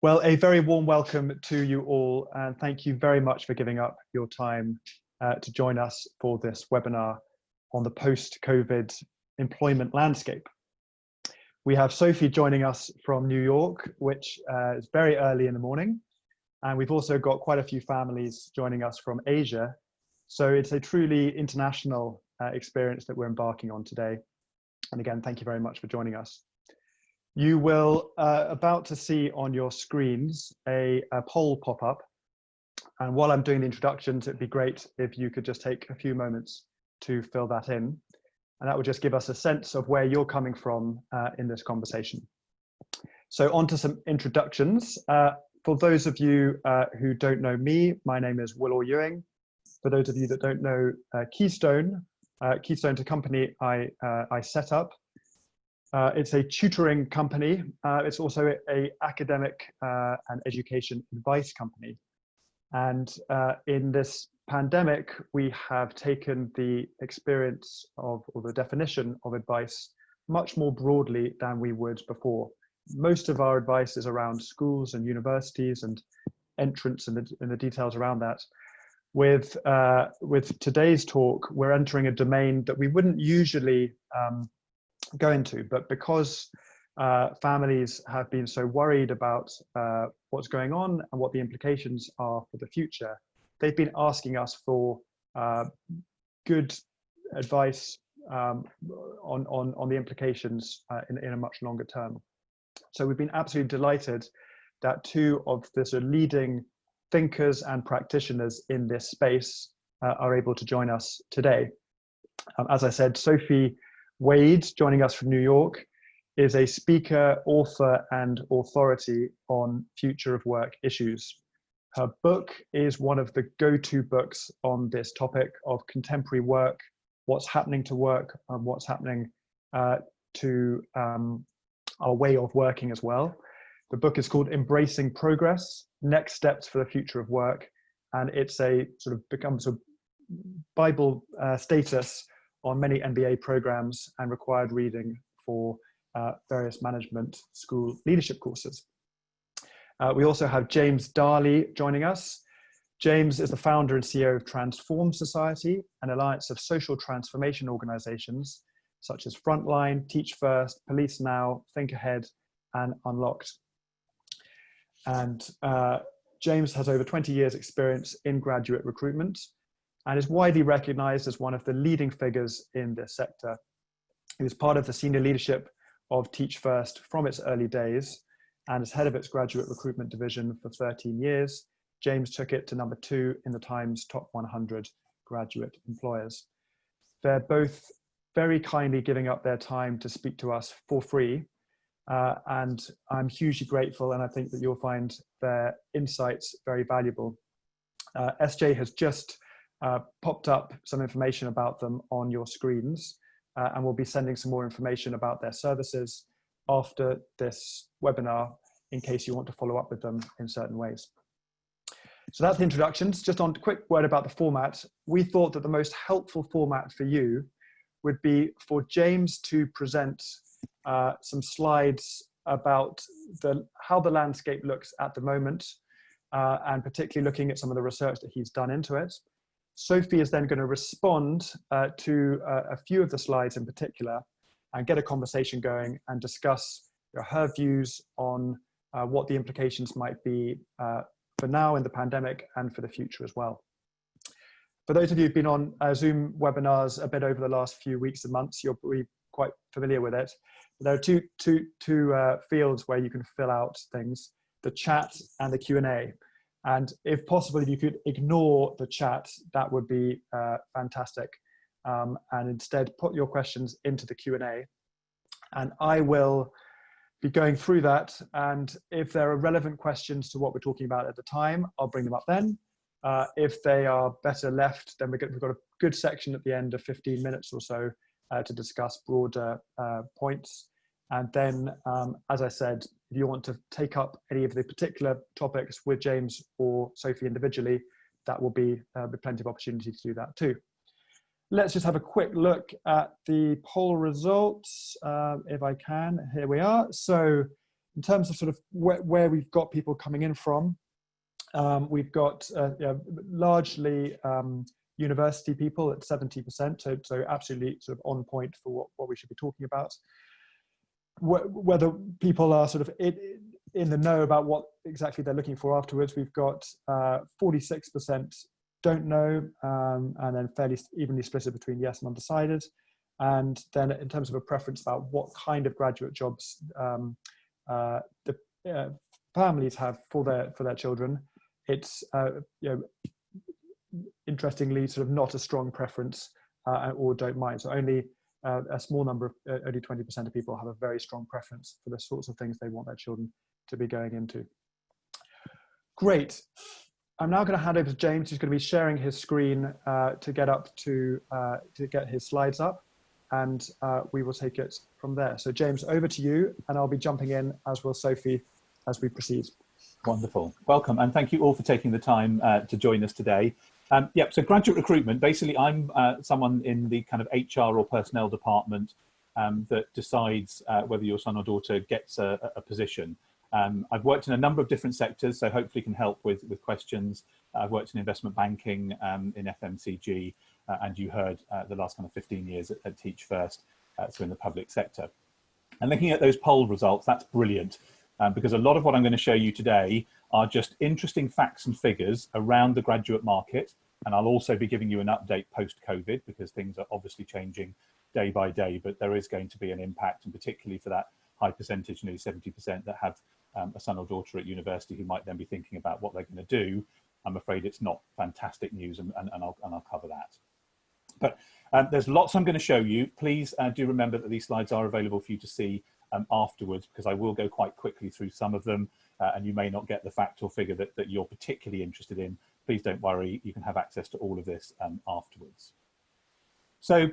Well, a very warm welcome to you all, and thank you very much for giving up your time to join us for this webinar on the post-COVID employment landscape. We have Sophie joining us from New York, which is very early in the morning, and we've also got quite a few families joining us from Asia. So it's a truly international experience that we're embarking on today. And again, thank you very much for joining us. You will about to see on your screens a poll pop up. And while I'm doing the introductions, it'd be great if you could just take a few moments to fill that in. And that would just give us a sense of where you're coming from in this conversation. So on to some introductions. For those of you who don't know me, my name is Orr-Ewing. For those of you that don't know Keystone, Keystone's a company I set up. It's a tutoring company. It's also an academic and education advice company. And in this pandemic, we have taken the experience of, or the definition of advice much more broadly than we would before. Most of our advice is around schools and universities and entrance and the details around that. With today's talk, we're entering a domain that we wouldn't usually go into, but because families have been so worried about what's going on and what the implications are for the future, they've been asking us for good advice on the implications in a much longer term. So we've been absolutely delighted that two of the sort of leading thinkers and practitioners in this space are able to join us today. As I said, Sophie Wade, joining us from New York, is a speaker, author, and authority on future of work issues. Her book is one of the go-to books on this topic of contemporary work, what's happening to work, and what's happening to our way of working as well. The book is called Embracing Progress, Next Steps for the Future of Work, and it's a sort of becomes a Bible status on many MBA programs and required reading for various management school leadership courses. We also have James Darley joining us. James is the founder and CEO of Transform Society, an alliance of social transformation organizations such as Frontline, Teach First, Police Now, Think Ahead, and Unlocked. And James has over 20 years experience in graduate recruitment and is widely recognized as one of the leading figures in this sector. He was part of the senior leadership of Teach First from its early days, and as head of its graduate recruitment division for 13 years, James took it to number 2 in the Times Top 100 Graduate Employers. They're both very kindly giving up their time to speak to us for free, and I'm hugely grateful, and I think that you'll find their insights very valuable. SJ has just popped up some information about them on your screens, and we'll be sending some more information about their services after this webinar in case you want to follow up with them in certain ways. So that's the introductions. Just on a quick word about the format. We thought that the most helpful format for you would be for James to present some slides about how the landscape looks at the moment, and particularly looking at some of the research that he's done into it. Sophie is then going to respond to a few of the slides in particular and get a conversation going and discuss her views on what the implications might be for now in the pandemic and for the future as well. For those of you who've been on Zoom webinars a bit over the last few weeks and months, you'll be quite familiar with it. There are two fields where you can fill out things, the chat and the Q&A. And if possible, if you could ignore the chat, that would be fantastic. And instead put your questions into the Q&A. And I will be going through that. And if there are relevant questions to what we're talking about at the time, I'll bring them up then. If they are better left, then we've got a good section at the end of 15 minutes or so to discuss broader points. And then, as I said, if you want to take up any of the particular topics with James or Sophie individually, that will be plenty of opportunity to do that too. Let's just have a quick look at the poll results, if I can. Here we are. So In terms of sort of where we've got people coming in from, we've got largely university people at 70%, so absolutely sort of on point for what we should be talking about. Whether people are sort of in the know about what exactly they're looking for afterwards, we've got 46% don't know, and then fairly evenly split between yes and undecided. And then in terms of a preference about what kind of graduate jobs the families have for their children, it's interestingly sort of not a strong preference or don't mind. So only a small number of only 20% of people have a very strong preference for the sorts of things they want their children to be going into. Great. I'm now going to hand over to James, who's going to be sharing his screen to get his slides up, and we will take it from there. So James, over to you, and I'll be jumping in, as will Sophie, as we proceed. Wonderful. Welcome, and thank you all for taking the time to join us today. So graduate recruitment, basically I'm someone in the kind of HR or personnel department that decides whether your son or daughter gets a position. I've worked in a number of different sectors, so hopefully can help with questions. I've worked in investment banking, in FMCG, and you heard the last kind of 15 years at Teach First, so in the public sector. And looking at those poll results, that's brilliant, because a lot of what I'm going to show you today are just interesting facts and figures around the graduate market. And I'll also be giving you an update post-COVID, because things are obviously changing day by day, but there is going to be an impact, and particularly for that high percentage, nearly 70%, that have a son or daughter at university who might then be thinking about what they're going to do. I'm afraid it's not fantastic news, and I'll cover that. But there's lots I'm going to show you. Please do remember that these slides are available for you to see afterwards, because I will go quite quickly through some of them, and you may not get the fact or figure that you're particularly interested in. Please don't worry, you can have access to all of this afterwards. So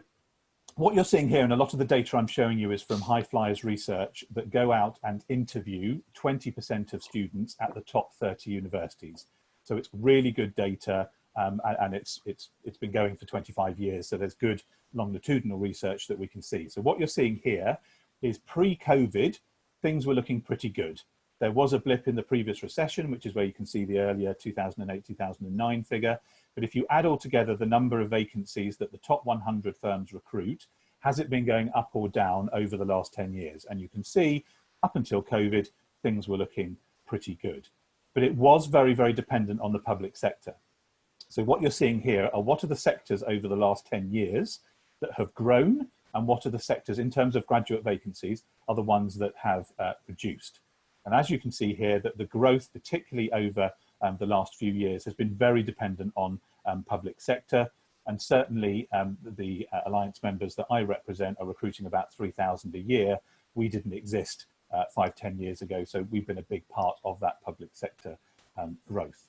what you're seeing here, and a lot of the data I'm showing you, is from High Flyers research that go out and interview 20% of students at the top 30 universities. So it's really good data, and it's been going for 25 years. So there's good longitudinal research that we can see. So what you're seeing here is pre-COVID, things were looking pretty good. There was a blip in the previous recession, which is where you can see the earlier 2008, 2009 figure. But if you add all together the number of vacancies that the top 100 firms recruit, has it been going up or down over the last 10 years? And you can see up until COVID, things were looking pretty good. But it was very, very dependent on the public sector. So what you're seeing here are what are the sectors over the last 10 years that have grown, and what are the sectors in terms of graduate vacancies are the ones that have reduced. And as you can see here, that the growth, particularly over the last few years, has been very dependent on public sector. And certainly the Alliance members that I represent are recruiting about 3,000 a year. We didn't exist 5–10 years ago, so we've been a big part of that public sector growth.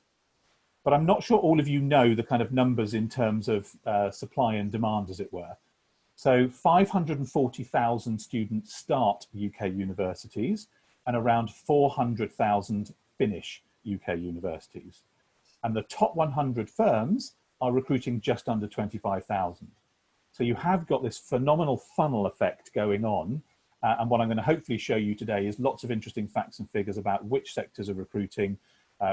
But I'm not sure all of you know the kind of numbers in terms of supply and demand, as it were. So 540,000 students start UK universities, and around 400,000 finish UK universities. And the top 100 firms are recruiting just under 25,000. So you have got this phenomenal funnel effect going on. And what I'm going to hopefully show you today is lots of interesting facts and figures about which sectors are recruiting,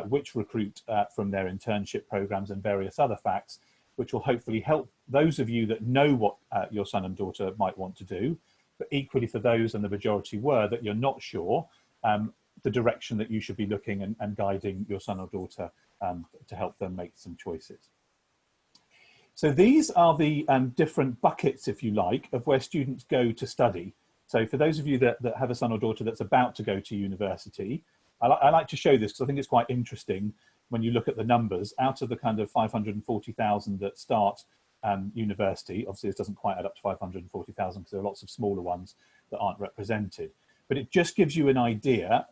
which recruit from their internship programs, and various other facts, which will hopefully help those of you that know what your son and daughter might want to do, but equally for those, and the majority were, that you're not sure, the direction that you should be looking and guiding your son or daughter to help them make some choices. So these are the different buckets, if you like, of where students go to study. So for those of you that have a son or daughter that's about to go to university, I like to show this because I think it's quite interesting when you look at the numbers. Out of the kind of 540,000 that start university, obviously this doesn't quite add up to 540,000 because there are lots of smaller ones that aren't represented. But it just gives you an idea,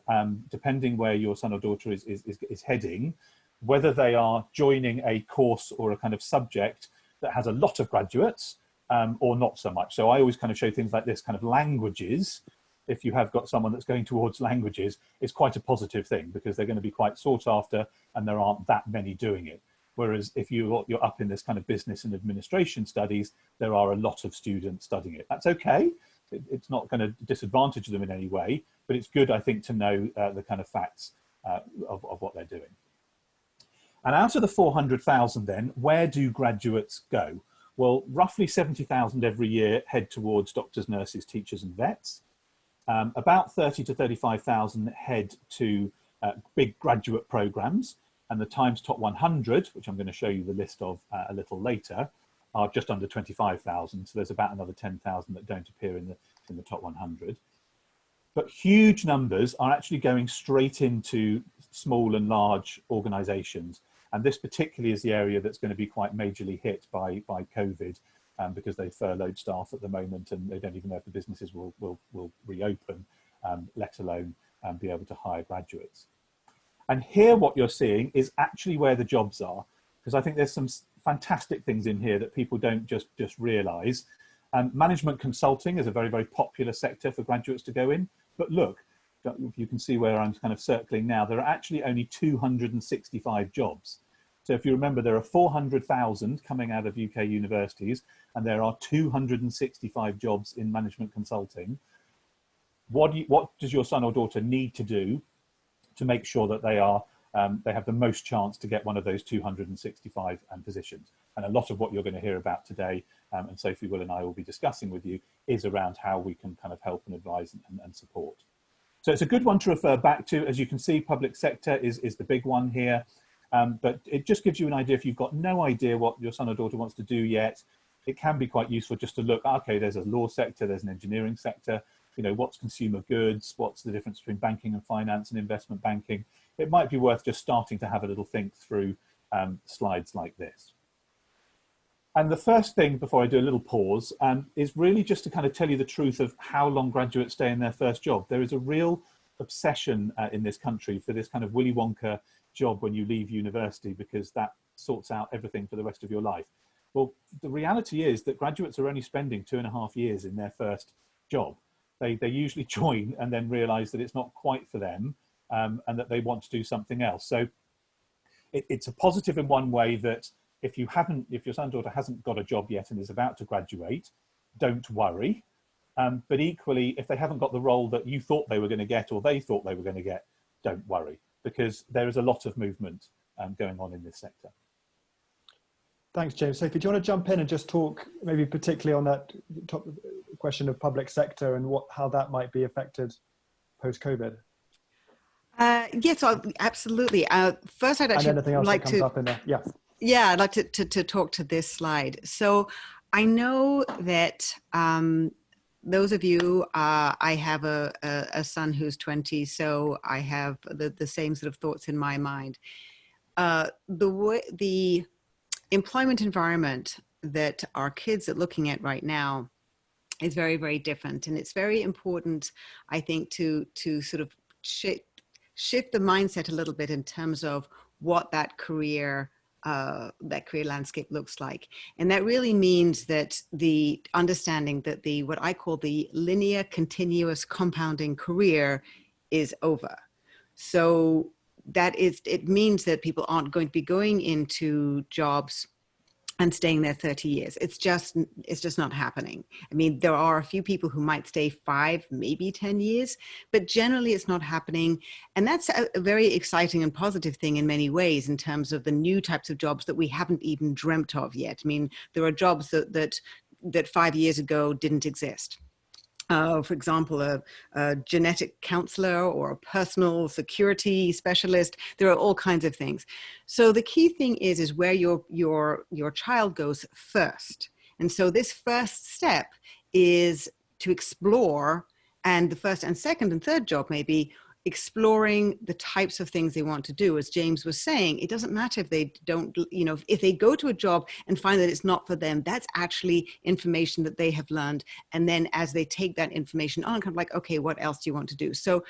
depending where your son or daughter is heading, whether they are joining a course or a kind of subject that has a lot of graduates or not so much. So I always kind of show things like this, kind of languages. If you have got someone that's going towards languages, it's quite a positive thing because they're going to be quite sought after and there aren't that many doing it. Whereas if you're up in this kind of business and administration studies, there are a lot of students studying it. That's okay. it's not going to disadvantage them in any way, but it's good, I think, to know the kind of facts of what they're doing. And out of the 400,000 then, where do graduates go? Well, roughly 70,000 every year head towards doctors, nurses, teachers and vets. About 30 to 35,000 head to big graduate programs, and the Times Top 100, which I'm going to show you the list of a little later, are just under 25,000. So there's about another 10,000 that don't appear in the top 100. But huge numbers are actually going straight into small and large organizations. And this particularly is the area that's going to be quite majorly hit by COVID, because they furloughed staff at the moment and they don't even know if the businesses will reopen, let alone be able to hire graduates. And here what you're seeing is actually where the jobs are, because I think there's some fantastic things in here that people don't just realize. Management consulting is a very, very popular sector for graduates to go in. But look, you can see where I'm kind of circling now, there are actually only 265 jobs. So if you remember, there are 400,000 coming out of UK universities, and there are 265 jobs in management consulting. What does your son or daughter need to do to make sure that they have the most chance to get one of those 265 positions? And a lot of what you're going to hear about today, and Sophie, Will and I will be discussing with you, is around how we can kind of help and advise and support. So it's a good one to refer back to. As you can see, public sector is the big one here. But it just gives you an idea. If you've got no idea what your son or daughter wants to do yet, it can be quite useful just to look, okay, there's a law sector, there's an engineering sector, what's consumer goods, what's the difference between banking and finance and investment banking. It might be worth just starting to have a little think through slides like this. And the first thing, before I do a little pause, is really just to kind of tell you the truth of how long graduates stay in their first job. There is a real obsession in this country for this kind of Willy Wonka job when you leave university, because that sorts out everything for the rest of your life. Well, the reality is that graduates are only spending 2.5 years in their first job. They usually join and then realize that it's not quite for them, and that they want to do something else. So it's a positive in one way that if your son or daughter hasn't got a job yet and is about to graduate, don't worry. But equally, if they haven't got the role that you thought they were going to get or they thought they were going to get, don't worry, because there is a lot of movement going on in this sector. Thanks, James. Sophie, do you want to jump in and just talk maybe particularly on that top question of public sector and how that might be affected post-COVID? Yes, absolutely. First, I'd actually anything else like that comes up in there. Yeah, I'd like to talk to this slide. So I know that those of you, I have a son who's 20, so I have the same sort of thoughts in my mind. The employment environment that our kids are looking at right now is very, very different. And it's very important, I think, to sort of shift the mindset a little bit in terms of what that career landscape looks like. And that really means that the understanding that what I call the linear continuous compounding career is over. So it means that people aren't going to be going into jobs and staying there 30 years. It's just not happening. I mean, there are a few people who might stay 5, maybe 10 years, but generally it's not happening. And that's a very exciting and positive thing in many ways in terms of the new types of jobs that we haven't even dreamt of yet. I mean, there are jobs that 5 years ago didn't exist. For example, a genetic counselor or a personal security specialist. There are all kinds of things. So the key thing is where your child goes first. And so this first step is to explore, and the first and second and third job may be exploring the types of things they want to do. As James was saying, it doesn't matter if they don't, if they go to a job and find that it's not for them, that's actually information that they have learned. And then as they take that information on, kind of like, okay, what else do you want to do? So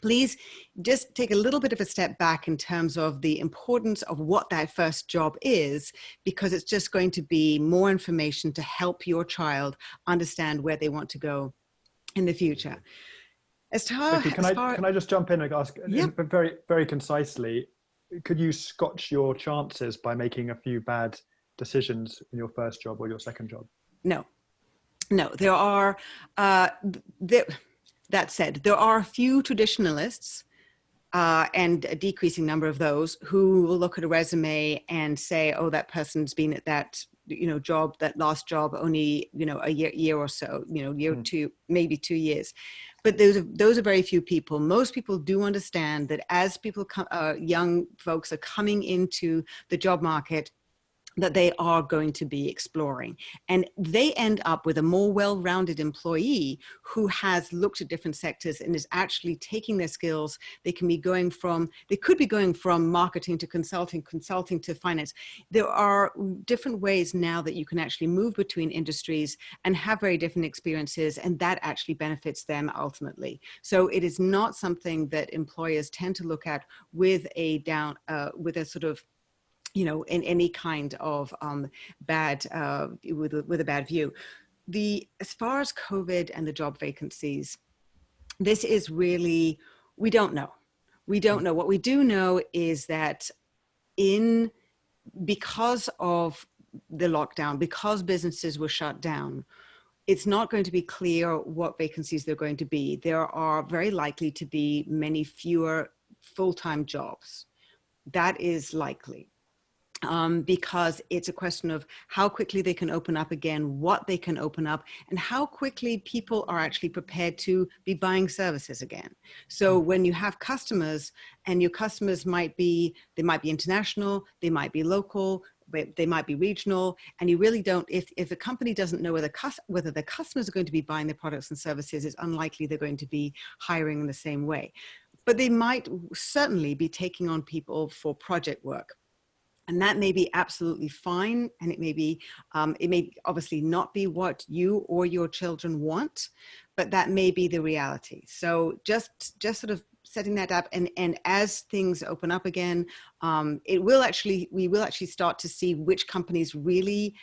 please just take a little bit of a step back in terms of the importance of what that first job is, because it's just going to be more information to help your child understand where they want to go in the future. Sophie, can I just jump in and ask, very, very concisely, could you scotch your chances by making a few bad decisions in your first job or your second job? No. No, there are, that said, there are a few traditionalists and a decreasing number of those who will look at a resume and say, oh, that person's been at that, job, that last job only, a year or so, year or two, maybe 2 years. But those are very few people. Most people do understand that as young folks are coming into the job market, that they are going to be exploring. And they end up with a more well-rounded employee who has looked at different sectors and is actually taking their skills. They could be going from marketing to consulting to finance. There are different ways now that you can actually move between industries and have very different experiences, and that actually benefits them ultimately. So it is not something that employers tend to look at with a sort of, in any kind of with a bad view. As far as COVID and the job vacancies, this is really, we don't know. We don't know. What we do know is that because of the lockdown, because businesses were shut down, it's not going to be clear what vacancies they're going to be. There are very likely to be many fewer full-time jobs. That is likely. Because it's a question of how quickly they can open up again, what they can open up, and how quickly people are actually prepared to be buying services again. So when you have customers, and your customers they might be international, they might be local, they might be regional, and you really don't, if a company doesn't know whether the customers are going to be buying their products and services, it's unlikely they're going to be hiring in the same way. But they might certainly be taking on people for project work. And that may be absolutely fine. And it may obviously not be what you or your children want, but that may be the reality. So just sort of setting that up, and as things open up again, we will actually start to see which companies really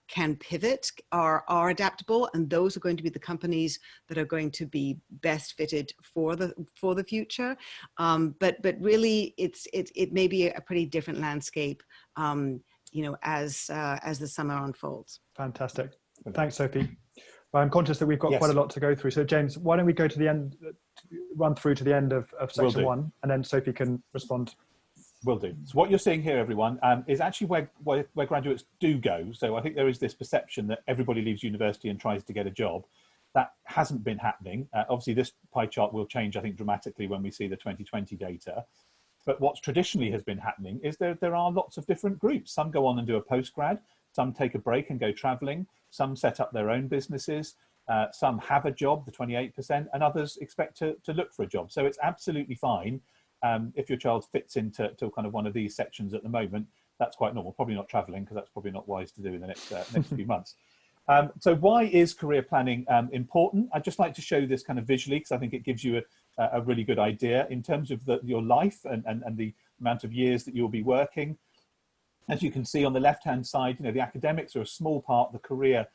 can pivot, are adaptable, and those are going to be the companies that are going to be best fitted for the future. But really, it may be a pretty different landscape, as the summer unfolds. Fantastic. Thanks, Sophie. Well, I'm conscious that we've got quite a lot to go through. So James, why don't we go to the end, run through to the end of section 1, and then Sophie can respond. Will do. So what you're seeing here, everyone, is actually where graduates do go. So I think there is this perception that everybody leaves university and tries to get a job. That hasn't been happening. Obviously, this pie chart will change, I think, dramatically when we see the 2020 data. But what traditionally has been happening is there are lots of different groups. Some go on and do a postgrad. Some take a break and go traveling. Some set up their own businesses. Some have a job, the 28%, and others expect to look for a job. So it's absolutely fine. If your child fits into kind of one of these sections at the moment, that's quite normal. Probably not traveling, because that's probably not wise to do in the next few months. So why is career planning important? I'd just like to show this kind of visually, because I think it gives you a really good idea in terms of your life and the amount of years that you'll be working. As you can see on the left-hand side, the academics are a small part, the career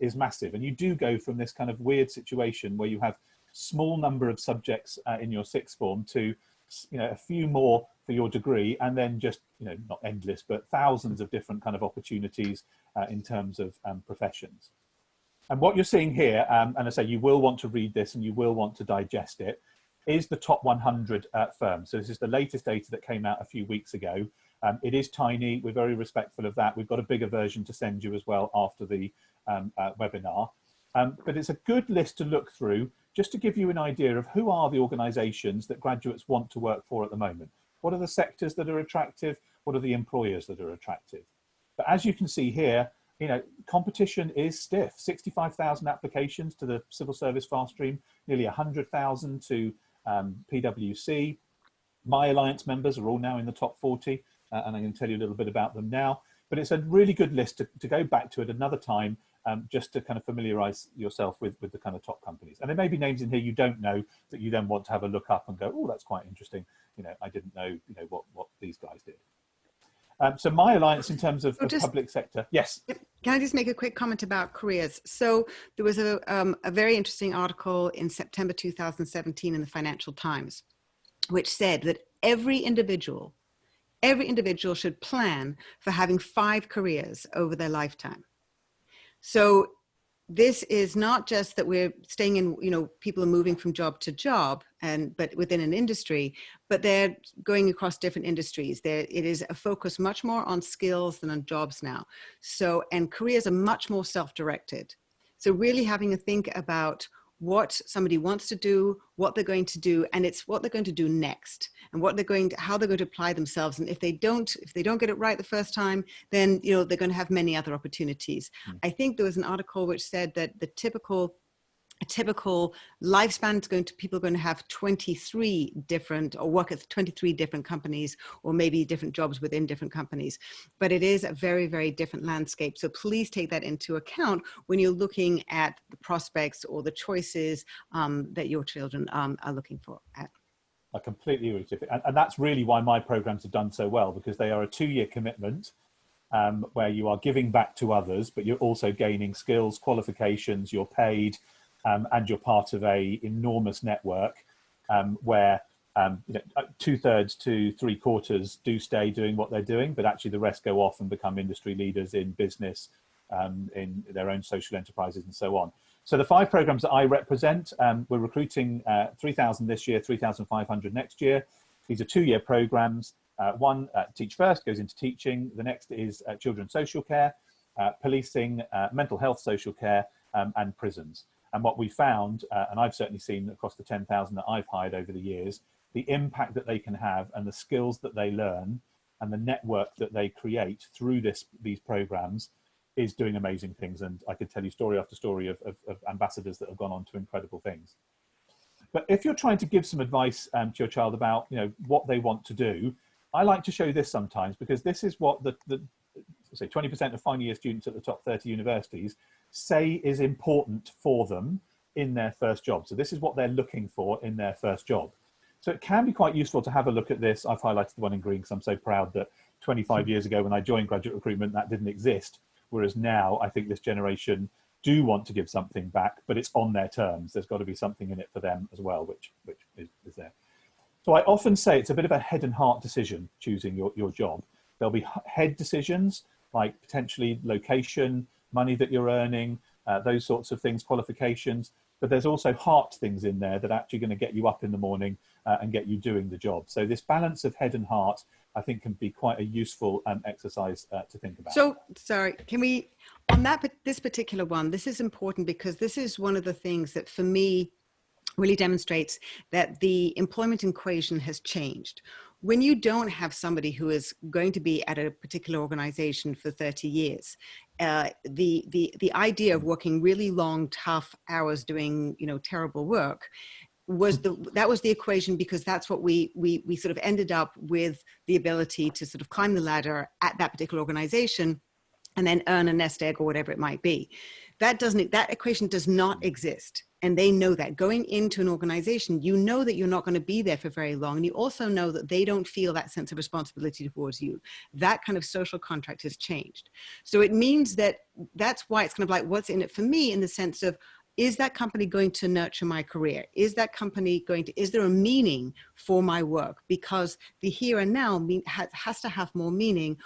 is massive. And you do go from this kind of weird situation where you have small number of subjects in your sixth form to a few more for your degree, and then just not endless but thousands of different kind of opportunities in terms of professions. And what you're seeing here, and I say you will want to read this and you will want to digest it, is the top 100 firms. So this is the latest data that came out a few weeks ago. It is tiny. We're very respectful of that. We've got a bigger version to send you as well after the webinar. But it's a good list to look through, just to give you an idea of who are the organisations that graduates want to work for at the moment. What are the sectors that are attractive? What are the employers that are attractive? But as you can see here, competition is stiff. 65,000 applications to the civil service fast stream, nearly 100,000 to PwC. My Alliance members are all now in the top 40, and I'm going to tell you a little bit about them now. But it's a really good list to go back to at another time, just to kind of familiarise yourself with the kind of top companies. And there may be names in here you don't know that you then want to have a look up and go, oh, that's quite interesting. I didn't know, what these guys did. So My Alliance in terms of public sector. Yes. Can I just make a quick comment about careers? So there was a very interesting article in September 2017 in the Financial Times, which said that every individual should plan for having 5 careers over their lifetime. So this is not just that we're staying in, people are moving from job to job, but within an industry, but they're going across different industries. It is a focus much more on skills than on jobs now. So, and careers are much more self-directed. So really having a think about what somebody wants to do, what they're going to do, and it's what they're going to do next, and how they're going to apply themselves. And if they don't get it right the first time, then they're going to have many other opportunities. I think there was an article which said that a typical lifespan people are going to have 23 different, or work at 23 different companies, or maybe different jobs within different companies. But it is a very, very different landscape. So please take that into account when you're looking at the prospects or the choices that your children are looking for at. I completely agree, Sophie. And that's really why my programs have done so well, because they are a 2-year commitment where you are giving back to others, but you're also gaining skills, qualifications, you're paid, and you're part of a enormous network where 2/3 to 3/4 do stay doing what they're doing, but actually the rest go off and become industry leaders in business, in their own social enterprises and so on. So the 5 programs that I represent, we're recruiting 3,000 this year, 3,500 next year. These are 2-year programs. One, Teach First, goes into teaching. The next is children's social care, policing, mental health social care, and prisons. And what we found, and I've certainly seen across the 10,000 that I've hired over the years, the impact that they can have and the skills that they learn and the network that they create through these programs is doing amazing things. And I could tell you story after story of ambassadors that have gone on to incredible things. But if you're trying to give some advice to your child about what they want to do, I like to show this sometimes, because this is what say 20% of final year students at the top 30 universities say is important for them in their first job. So this is what they're looking for in their first job. So it can be quite useful to have a look at this. I've highlighted the one in green because I'm so proud that 25 years ago when I joined graduate recruitment, that didn't exist. Whereas now I think this generation do want to give something back, but it's on their terms. There's got to be something in it for them as well, which is there. So I often say it's a bit of a head and heart decision, choosing your job. There'll be head decisions like potentially location, money that you're earning, those sorts of things, qualifications. But there's also heart things in there that are actually going to get you up in the morning and get you doing the job. So this balance of head and heart, I think, can be quite a useful exercise to think about. So, sorry, can we, on this particular one, this is important because this is one of the things that for me really demonstrates that the employment equation has changed. When you don't have somebody who is going to be at a particular organization for 30 years, the idea of working really long, tough hours doing, terrible work that was the equation, because that's what we sort of ended up with, the ability to sort of climb the ladder at that particular organization and then earn a nest egg or whatever it might be. That equation does not exist. And they know that going into an organization, you know that you're not going to be there for very long. And you also know that they don't feel that sense of responsibility towards you. That kind of social contract has changed. So it means that's why it's kind of like, what's in it for me, in the sense of, is that company going to nurture my career? Is that company is there a meaning for my work? Because the here and now has to have more meaning.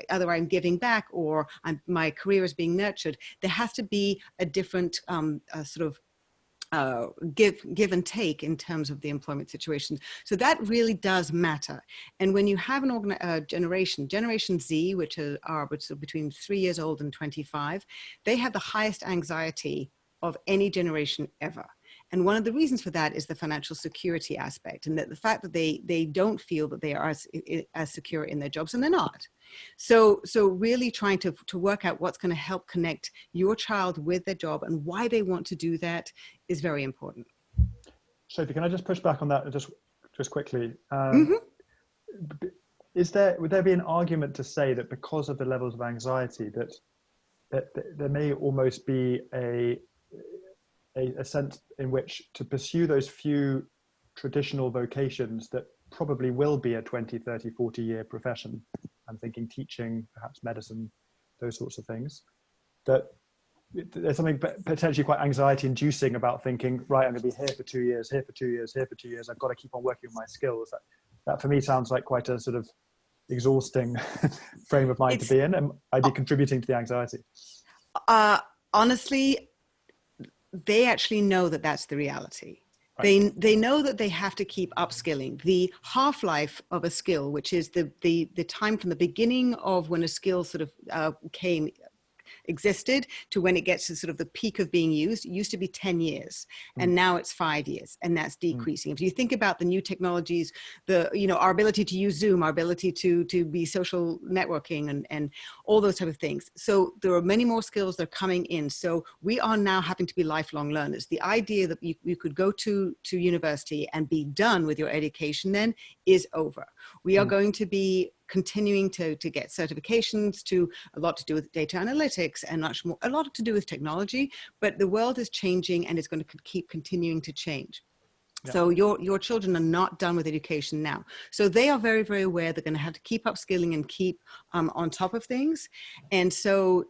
Either I'm giving back or my career is being nurtured. There has to be a different sort of give and take in terms of the employment situation. So that really does matter. And when you have Generation Z, which are between 3 years old and 25, they have the highest anxiety of any generation ever. And one of the reasons for that is the financial security aspect, and that the fact that they don't feel that they are as secure in their jobs, and they're not. So really trying to work out what's going to help connect your child with their job and why they want to do that is very important. Sophie, can I just push back on that just quickly? Mm-hmm. Would there be an argument to say that because of the levels of anxiety that there may almost be a sense in which to pursue those few traditional vocations that probably will be a 20, 30, 40 year profession? I'm thinking teaching, perhaps medicine, those sorts of things, that there's something potentially quite anxiety inducing about thinking, right, I'm going to be here for 2 years, here for 2 years, here for 2 years. I've got to keep on working on my skills. That for me sounds like quite a sort of exhausting frame of mind to be in, and I'd be contributing to the anxiety. Honestly, they actually know that that's the reality. Right. They know that they have to keep upskilling. The half-life of a skill, which is the time from the beginning of when a skill sort of existed to when it gets to sort of the peak of being used, it used to be 10 years and now it's 5 years, and that's decreasing. If you think about the new technologies, our ability to use Zoom, our ability to be social networking and all those type of things. So there are many more skills that are coming in. So we are now having to be lifelong learners. The idea that you could go to university and be done with your education then is over. We are going to be continuing to get certifications, to a lot to do with data analytics and much more, a lot to do with technology, but the world is changing and it's going to keep continuing to change. Yeah. So your children are not done with education now. So they are very, very aware they're going to have to keep upskilling and keep on top of things. And so,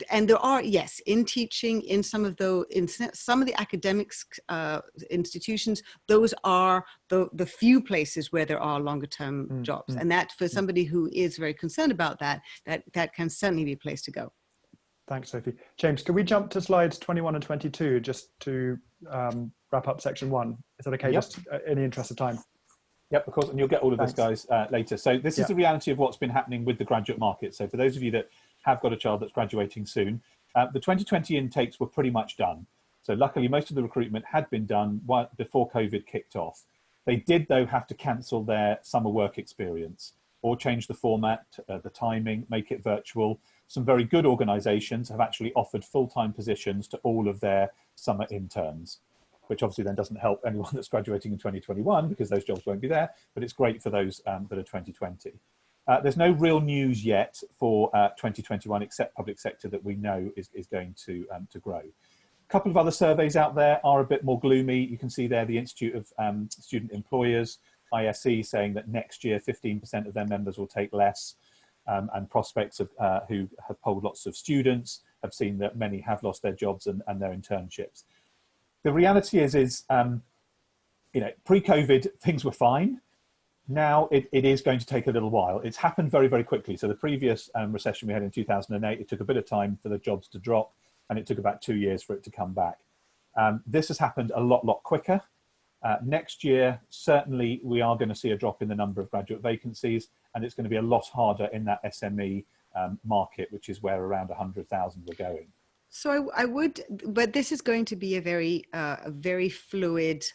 and there are, yes, in teaching, in some of the academics institutions, those are the few places where there are longer term jobs. And that for somebody who is very concerned about that can certainly be a place to go. Thanks, Sophie. James, can we jump to slides 21 and 22 just to wrap up section 1? Is that okay? Yep. Just in the interest of time. Yep, of course, and you'll get all of this, guys, later. So this is the reality of what's been happening with the graduate market. So for those of you that have got a child that's graduating soon, the 2020 intakes were pretty much done. So luckily, most of the recruitment had been done before COVID kicked off. They did, though, have to cancel their summer work experience or change the format, the timing, make it virtual. Some very good organisations have actually offered full-time positions to all of their summer interns, which obviously then doesn't help anyone that's graduating in 2021 because those jobs won't be there, but it's great for those that are 2020. There's no real news yet for 2021 except public sector that we know is going to grow. A couple of other surveys out there are a bit more gloomy. You can see there the Institute of Student Employers, ISE, saying that next year 15% of their members will take less. And prospects who have polled lots of students have seen that many have lost their jobs and their internships. The reality is pre-COVID, things were fine. Now it is going to take a little while. It's happened very, very quickly. So the previous recession we had in 2008, it took a bit of time for the jobs to drop, and it took about 2 years for it to come back. This has happened a lot quicker. Next year, certainly we are going to see a drop in the number of graduate vacancies, and it's going to be a lot harder in that SME market, which is where around 100,000 we're going. So but this is going to be a very fluid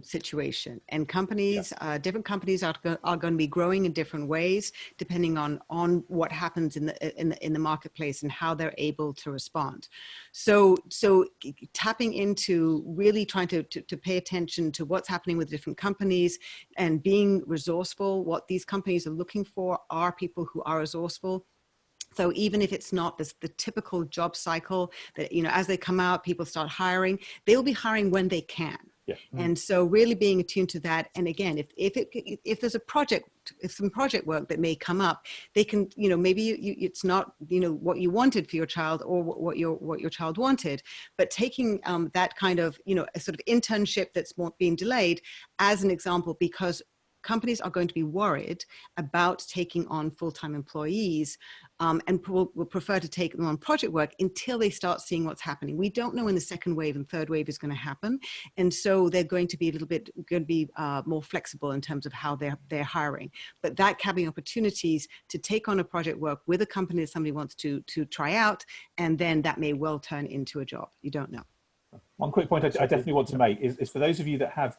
situation, and companies, different companies are going to be growing in different ways depending on what happens in the marketplace and how they're able to respond. So tapping into really trying to pay attention to what's happening with different companies and being resourceful. What these companies are looking for are people who are resourceful. So even if it's not the typical job cycle that, as they come out, people start hiring, they will be hiring when they can. Yeah. And so really being attuned to that. And again, if there's some project work that may come up, they can, maybe it's not, what you wanted for your child or what your child wanted, but taking that kind of, a sort of internship that's being delayed as an example, because companies are going to be worried about taking on full-time employees and will prefer to take them on project work until they start seeing what's happening. We don't know when the second wave and third wave is going to happen. And so they're going to be more flexible in terms of how they're hiring. But that having opportunities to take on a project work with a company that somebody wants to try out, and then that may well turn into a job. You don't know. One quick point I definitely want to make is for those of you that have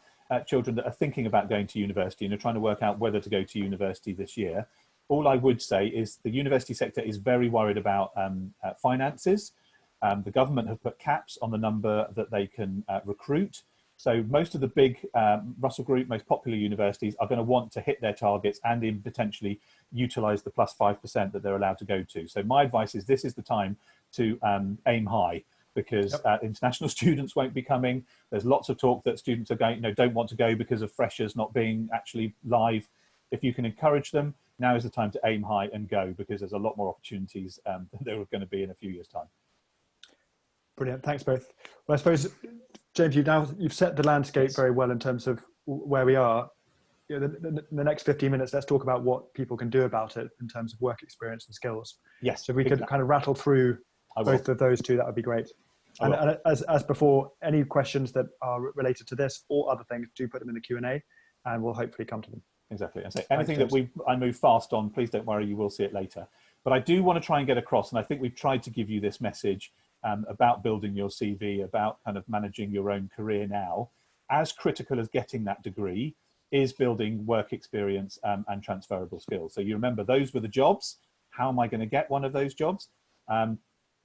children that are thinking about going to university and are trying to work out whether to go to university this year, all I would say is the university sector is very worried about finances. The government have put caps on the number that they can recruit. So most of the big Russell Group, most popular universities are going to want to hit their targets and in potentially utilise the plus 5% that they're allowed to go to. So my advice is this is the time to aim high, because international students won't be coming. There's lots of talk that students are going, don't want to go because of freshers not being actually live. If you can encourage them, now is the time to aim high and go, because there's a lot more opportunities than there are going to be in a few years' time. Brilliant, thanks both. Well, I suppose, James, you've set the landscape very well in terms of where we are. The next 15 minutes, let's talk about what people can do about it in terms of work experience and skills. Yes. So if we could kind of rattle through both of those two, that would be great. And as before, any questions that are related to this or other things, do put them in the Q&A and we'll hopefully come to them. Exactly. And so anything that I move fast on, please don't worry, you will see it later. But I do want to try and get across, and I think we've tried to give you this message about building your CV, about kind of managing your own career now. As critical as getting that degree is building work experience and transferable skills. So you remember, those were the jobs. How am I going to get one of those jobs?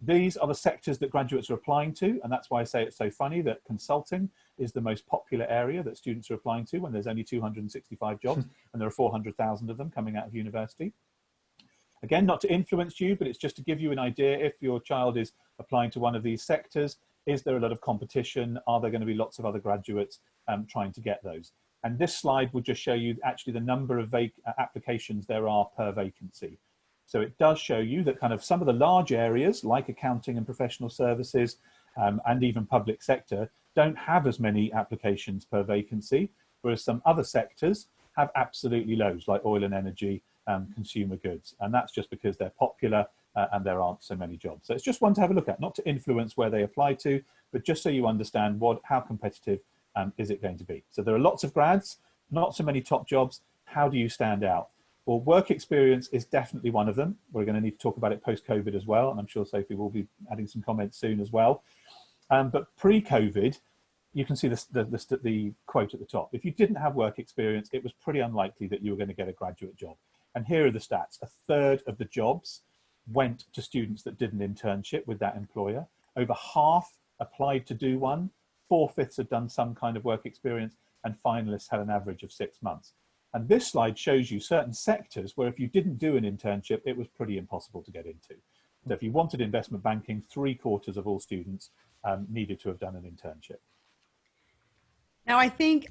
These are the sectors that graduates are applying to, and that's why I say it's so funny that consulting is the most popular area that students are applying to when there's only 265 jobs and there are 400,000 of them coming out of university. Again, not to influence you, but it's just to give you an idea. If your child is applying to one of these sectors, is there a lot of competition? Are there going to be lots of other graduates trying to get those? And this slide will just show you actually the number of applications there are per vacancy. So it does show you that kind of some of the large areas like accounting and professional services and even public sector don't have as many applications per vacancy, whereas some other sectors have absolutely loads, like oil and energy, consumer goods. And that's just because they're popular and there aren't so many jobs. So it's just one to have a look at, not to influence where they apply to, but just so you understand how competitive is it going to be. So there are lots of grads, not so many top jobs. How do you stand out? Well, work experience is definitely one of them. We're going to need to talk about it post-COVID as well, and I'm sure Sophie will be adding some comments soon as well. But pre-COVID, you can see the quote at the top. If you didn't have work experience, it was pretty unlikely that you were going to get a graduate job. And here are the stats. 1/3 of the jobs went to students that did an internship with that employer. Over half applied to do one. 4/5 had done some kind of work experience, and finalists had an average of 6 months. And this slide shows you certain sectors where if you didn't do an internship, it was pretty impossible to get into. So if you wanted investment banking, 3/4 of all students needed to have done an internship. Now, I think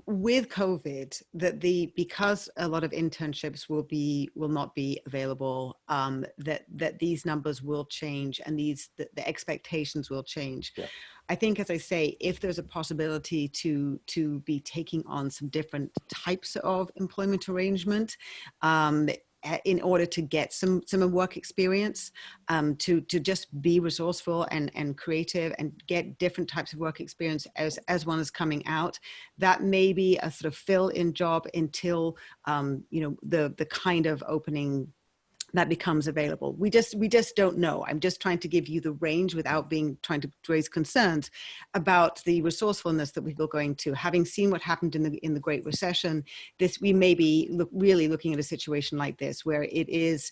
with COVID, because a lot of internships will not be available, that these numbers will change and the expectations will change. Yeah. I think, as I say, if there's a possibility to be taking on some different types of employment arrangement, in order to get some work experience, to just be resourceful and creative and get different types of work experience as one is coming out, that may be a sort of fill-in job until the kind of opening that becomes available. We just don't know. I'm just trying to give you the range without trying to raise concerns about the resourcefulness that we're going to. Having seen what happened in the Great Recession, we may be really looking at a situation like this, where it is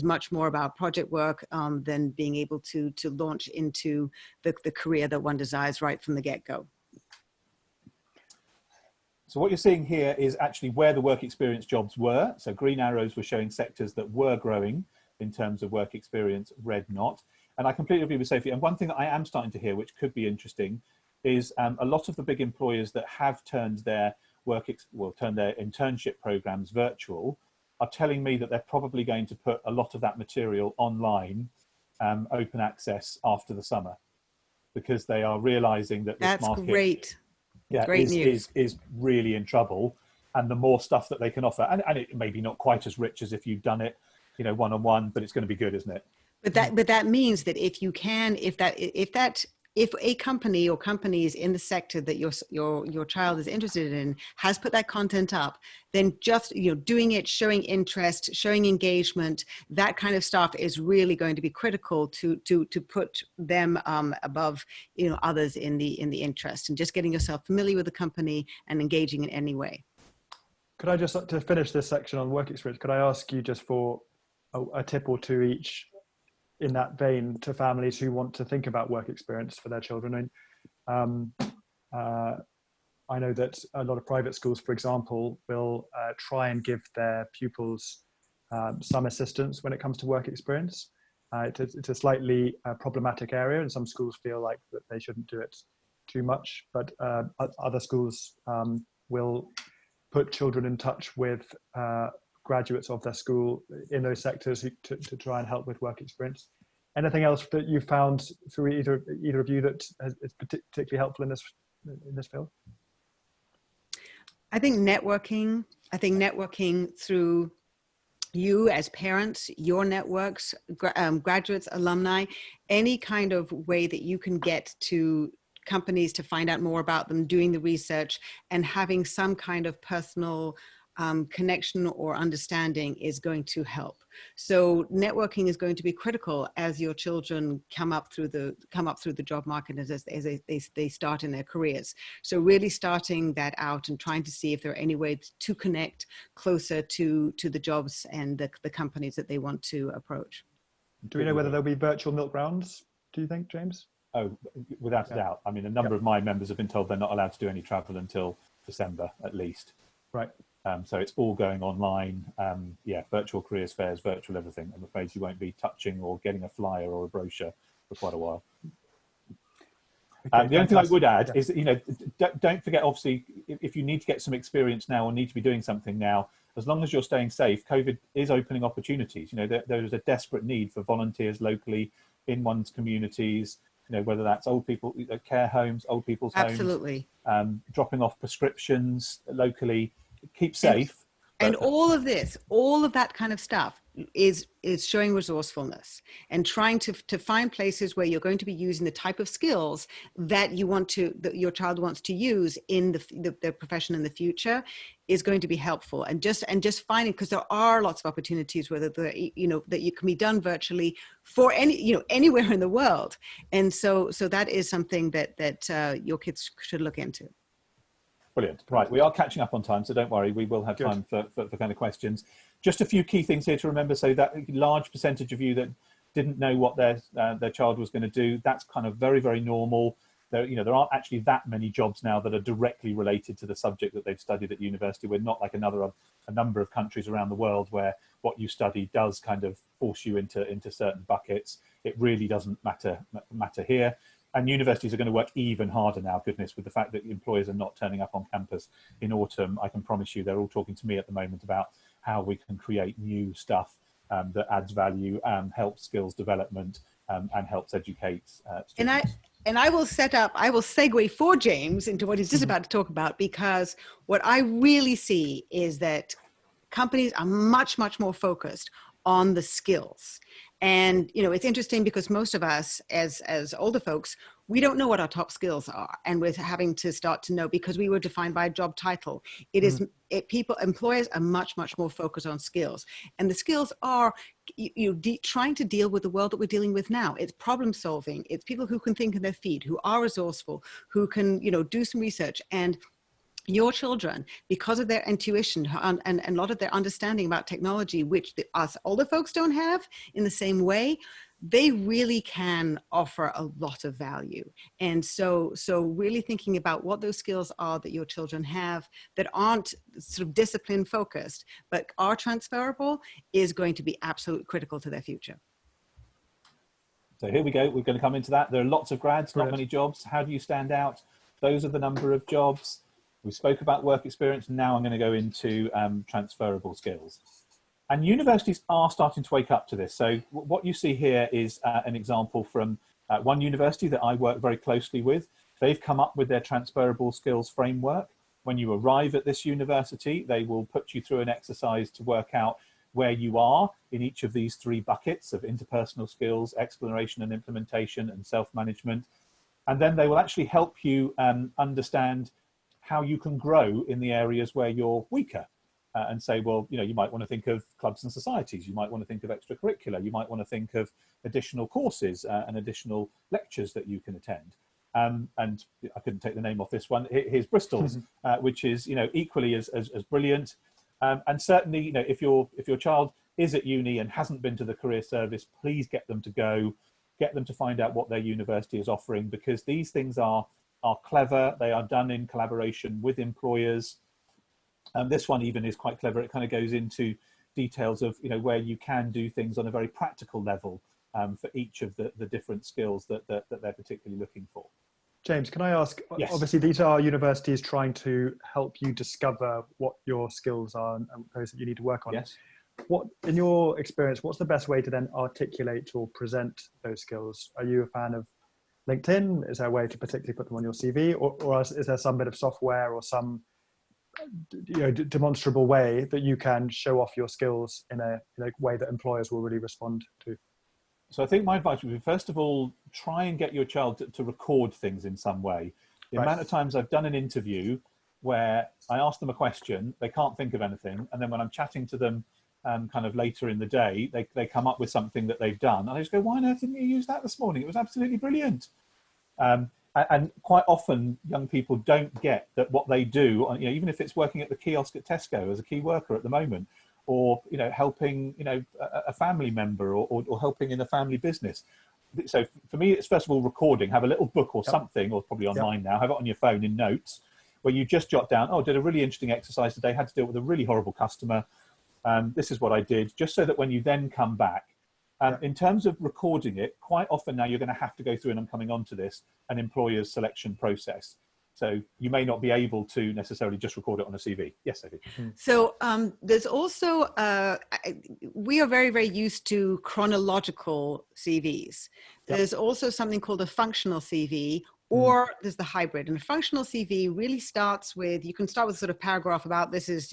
much more about project work than being able to launch into the career that one desires right from the get-go. So what you're seeing here is actually where the work experience jobs were. So green arrows were showing sectors that were growing in terms of work experience, red not. And I completely agree with Sophie. And one thing that I am starting to hear, which could be interesting, is a lot of the big employers that have turned their internship programs virtual are telling me that they're probably going to put a lot of that material online, open access after the summer, because they are realizing that this market... That's great. Yeah, is really in trouble, and the more stuff that they can offer, and it may be not quite as rich as if you've done it, one-on-one, but it's going to be good, isn't it? But that means that if a company or companies in the sector that your child is interested in has put that content up, then just doing it, showing interest, showing engagement, that kind of stuff is really going to be critical to put them above others in the interest, and just getting yourself familiar with the company and engaging in any way. Could I just, to finish this section on work experience, could I ask you just for a tip or two each in that vein to families who want to think about work experience for their children? I know that a lot of private schools, for example, will try and give their pupils some assistance when it comes to work experience. It's a slightly problematic area, and some schools feel like that they shouldn't do it too much, but other schools will put children in touch with graduates of their school in those sectors to try and help with work experience. Anything else that you found through either of you that is particularly helpful in this field? I think networking through you as parents, your networks, graduates, alumni, any kind of way that you can get to companies to find out more about them, doing the research, and having some kind of personal connection or understanding is going to help. So networking is going to be critical as your children come up through the job market as they start in their careers. So really starting that out and trying to see if there are any ways to connect closer to the jobs and the companies that they want to approach. Do we know whether there'll be virtual milk rounds, do you think, James? Oh, without a doubt. I mean, a number of my members have been told they're not allowed to do any travel until December at least. Right. So it's all going online. Virtual careers fairs, virtual everything. I'm afraid you won't be touching or getting a flyer or a brochure for quite a while. Okay, the only thing I would add is that, don't forget, obviously, if you need to get some experience now or need to be doing something now, as long as you're staying safe, COVID is opening opportunities. There is a desperate need for volunteers locally in one's communities, whether that's old people, care homes, old people's homes. Absolutely. Dropping off prescriptions locally. Keep safe. And all of that kind of stuff is showing resourcefulness and trying to find places where you're going to be using the type of skills that your child wants to use in the profession in the future is going to be helpful. And just finding, because there are lots of opportunities whether that you can be done virtually for anywhere in the world. And so that is something that your kids should look into. Brilliant. Right, we are catching up on time, so don't worry, we will have time for kind of questions. Just a few key things here to remember. So that large percentage of you that didn't know what their child was going to do, that's kind of very, very normal. There aren't actually that many jobs now that are directly related to the subject that they've studied at university. We're not like a number of countries around the world where what you study does kind of force you into certain buckets. It really doesn't matter here. And universities are going to work even harder now, goodness, with the fact that employers are not turning up on campus in autumn. I can promise you they're all talking to me at the moment about how we can create new stuff that adds value, helps skills development, and helps educate students. And I will segue for James into what he's just about to talk about, because what I really see is that companies are much, much more focused on the skills. And, it's interesting because most of us as older folks, we don't know what our top skills are. And we're having to start to know because we were defined by a job title. Employers are much, much more focused on skills. And the skills are trying to deal with the world that we're dealing with now. It's problem solving. It's people who can think on their feet, who are resourceful, who can, do some research. And your children, because of their intuition and a lot of their understanding about technology, which us older folks don't have in the same way, they really can offer a lot of value. And so really thinking about what those skills are that your children have that aren't sort of discipline focused, but are transferable is going to be absolutely critical to their future. So here we go. We're going to come into that. There are lots of grads, not many jobs. How do you stand out? Those are the number of jobs. We spoke about work experience. Now I'm going to go into transferable skills. And universities are starting to wake up to this. So what you see here is an example from one university that I work very closely with. They've come up with their transferable skills framework. When you arrive at this university, they will put you through an exercise to work out where you are in each of these three buckets of interpersonal skills, exploration and implementation, and self-management. And then they will actually help you understand how you can grow in the areas where you're weaker and say, well, you might want to think of clubs and societies. You might want to think of extracurricular. You might want to think of additional courses and additional lectures that you can attend. And I couldn't take the name off this one. Here's Bristol's, which is, equally as brilliant. And certainly, if your child is at uni and hasn't been to the career service, please get them to go, get them to find out what their university is offering, because these things are clever. They are done in collaboration with employers. This one even is quite clever. It kind of goes into details of where you can do things on a very practical level for each of the different skills that they're particularly looking for. James, can I ask, yes. Obviously these are universities trying to help you discover what your skills are and those that you need to work on. Yes. What, in your experience, what's the best way to then articulate or present those skills? Are you a fan of LinkedIn? Is there a way to particularly put them on your CV, or is there some bit of software or some demonstrable way that you can show off your skills in a way that employers will really respond to? So I think my advice would be, first of all, try and get your child to record things in some way. The amount of times I've done an interview where I ask them a question, they can't think of anything, and then when I'm chatting to them kind of later in the day, they come up with something that they've done, and I just go, why on earth didn't you use that this morning? It was absolutely brilliant. And quite often young people don't get that what they do, even if it's working at the kiosk at Tesco as a key worker at the moment, or helping a family member, or helping in a family business. So for me, it's first of all recording. Have a little book or something, or probably online now. Have it on your phone in notes, where you just jot down, did a really interesting exercise today, had to deal with a really horrible customer. This is what I did, just so that when you then come back, in terms of recording it, quite often now you're going to have to go through, and I'm coming on to this, an employer's selection process. So you may not be able to necessarily just record it on a CV. Yes, Sophie. So there's also, we are very, very used to chronological CVs. There's also something called a functional CV, or there's the hybrid. And a functional CV really starts with, you can start with sort of paragraph about this is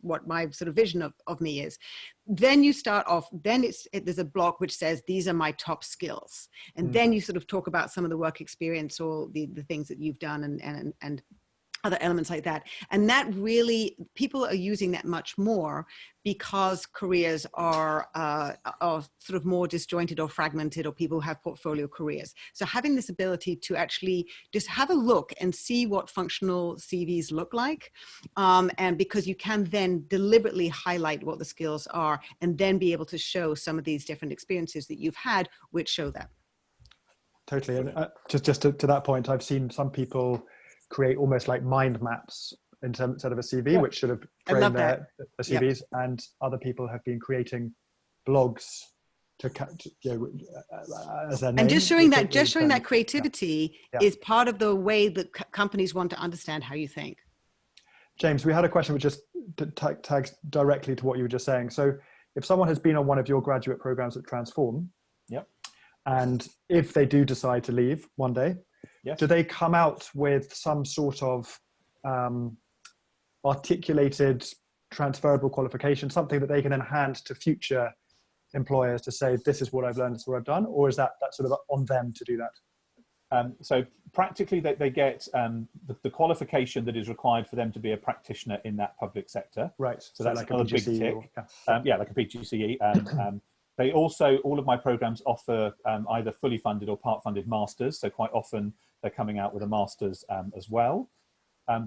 what my sort of vision of me is. Then you start off, then there's a block which says, these are my top skills. And then you sort of talk about some of the work experience or the things that you've done and other elements like that. And that really, people are using that much more because careers are sort of more disjointed or fragmented, or people have portfolio careers. So having this ability to actually just have a look and see what functional CVs look like, and because you can then deliberately highlight what the skills are, and then be able to show some of these different experiences that you've had, which show that. Totally. And just to that point, I've seen some people create almost like mind maps instead of a CV, which should have framed their CVs, and other people have been creating blogs to as their name. And just showing that creativity is part of the way that companies want to understand how you think. James, we had a question which just tags directly to what you were just saying. So if someone has been on one of your graduate programs at Transform, and if they do decide to leave one day, do they come out with some sort of articulated transferable qualification, something that they can then hand to future employers to say, this is what I've learned, this is what I've done? Or is that sort of on them to do that? So practically they get the qualification that is required for them to be a practitioner in that public sector. Right. So that's like another big tick. Like a PGCE. They also, all of my programs offer either fully funded or part-funded masters. So quite often they're coming out with a master's as well.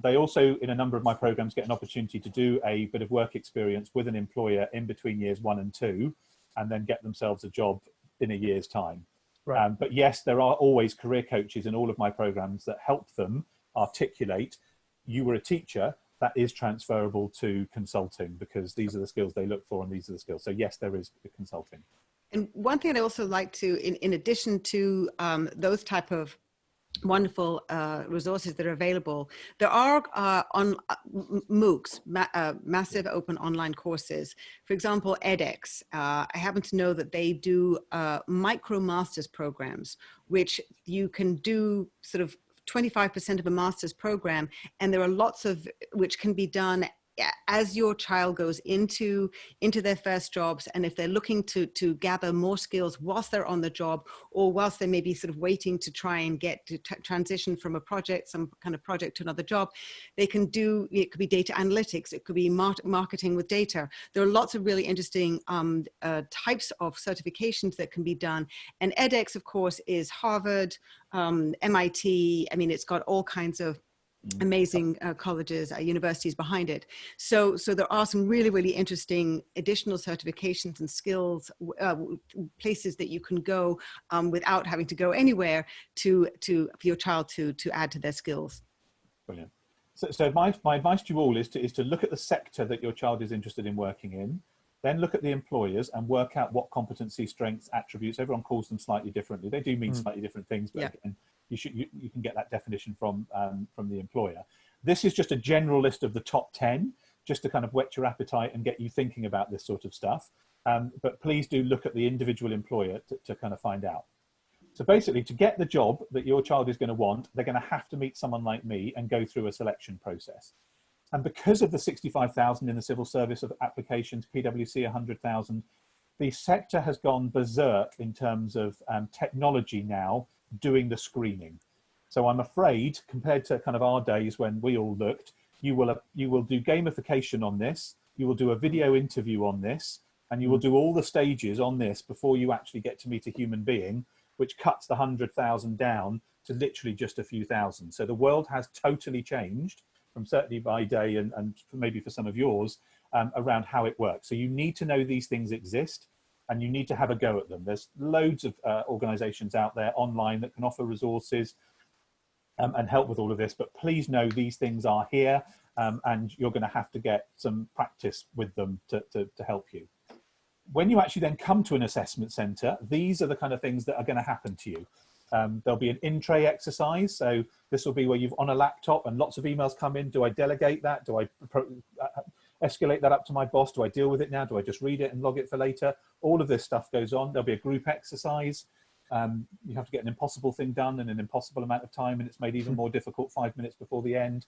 They also, in a number of my programs, get an opportunity to do a bit of work experience with an employer in between years 1 and 2, and then get themselves a job in a year's time. Right. But yes, there are always career coaches in all of my programs that help them articulate, you were a teacher, that is transferable to consulting, because these are the skills they look for and these are the skills. So yes, there is consulting. And one thing I'd also like to, in addition to those type of wonderful resources that are available, there are MOOCs, massive open online courses. For example, edX. I happen to know that they do micro masters programs, which you can do sort of 25% of a master's program, and there are lots of which can be done as your child goes into their first jobs, and if they're looking to gather more skills whilst they're on the job, or whilst they may be sort of waiting to try and get to transition from a project, some kind of project, to another job, they can do, it could be data analytics, it could be marketing with data. There are lots of really interesting types of certifications that can be done. And edX, of course, is Harvard, MIT. I mean, it's got all kinds of amazing colleges, universities behind it. So there are some really, really interesting additional certifications and skills, places that you can go without having to go anywhere for your child to add to their skills. Brilliant. So my advice to you all is to look at the sector that your child is interested in working in, then look at the employers and work out what competency, strengths, attributes. Everyone calls them slightly differently. They do mean slightly different things, but again, you can get that definition from the employer. This is just a general list of the top 10, just to kind of whet your appetite and get you thinking about this sort of stuff. But please do look at the individual employer to kind of find out. So basically, to get the job that your child is going to want, they're going to have to meet someone like me and go through a selection process. And because of the 65,000 in the civil service of applications, PwC 100,000, the sector has gone berserk in terms of technology now doing the screening. So I'm afraid, compared to kind of our days when we all looked, you will do gamification on this, you will do a video interview on this, and you will do all the stages on this before you actually get to meet a human being, which cuts the 100,000 down to literally just a few thousand. So the world has totally changed, from certainly my day and maybe for some of yours, around how it works. So you need to know these things exist, and you need to have a go at them. There's loads of organizations out there online that can offer resources and help with all of this, but please know these things are here, and you're going to have to get some practice with them to help you. When you actually then come to an assessment centre, these are the kind of things that are going to happen to you. There'll be an in-tray exercise. So this will be where you've on a laptop and lots of emails come in. Do I delegate that? Do I escalate that up to my boss? Do I deal with it now? Do I just read it and log it for later? All of this stuff goes on. There'll be a group exercise. You have to get an impossible thing done in an impossible amount of time, and it's made even more difficult 5 minutes before the end.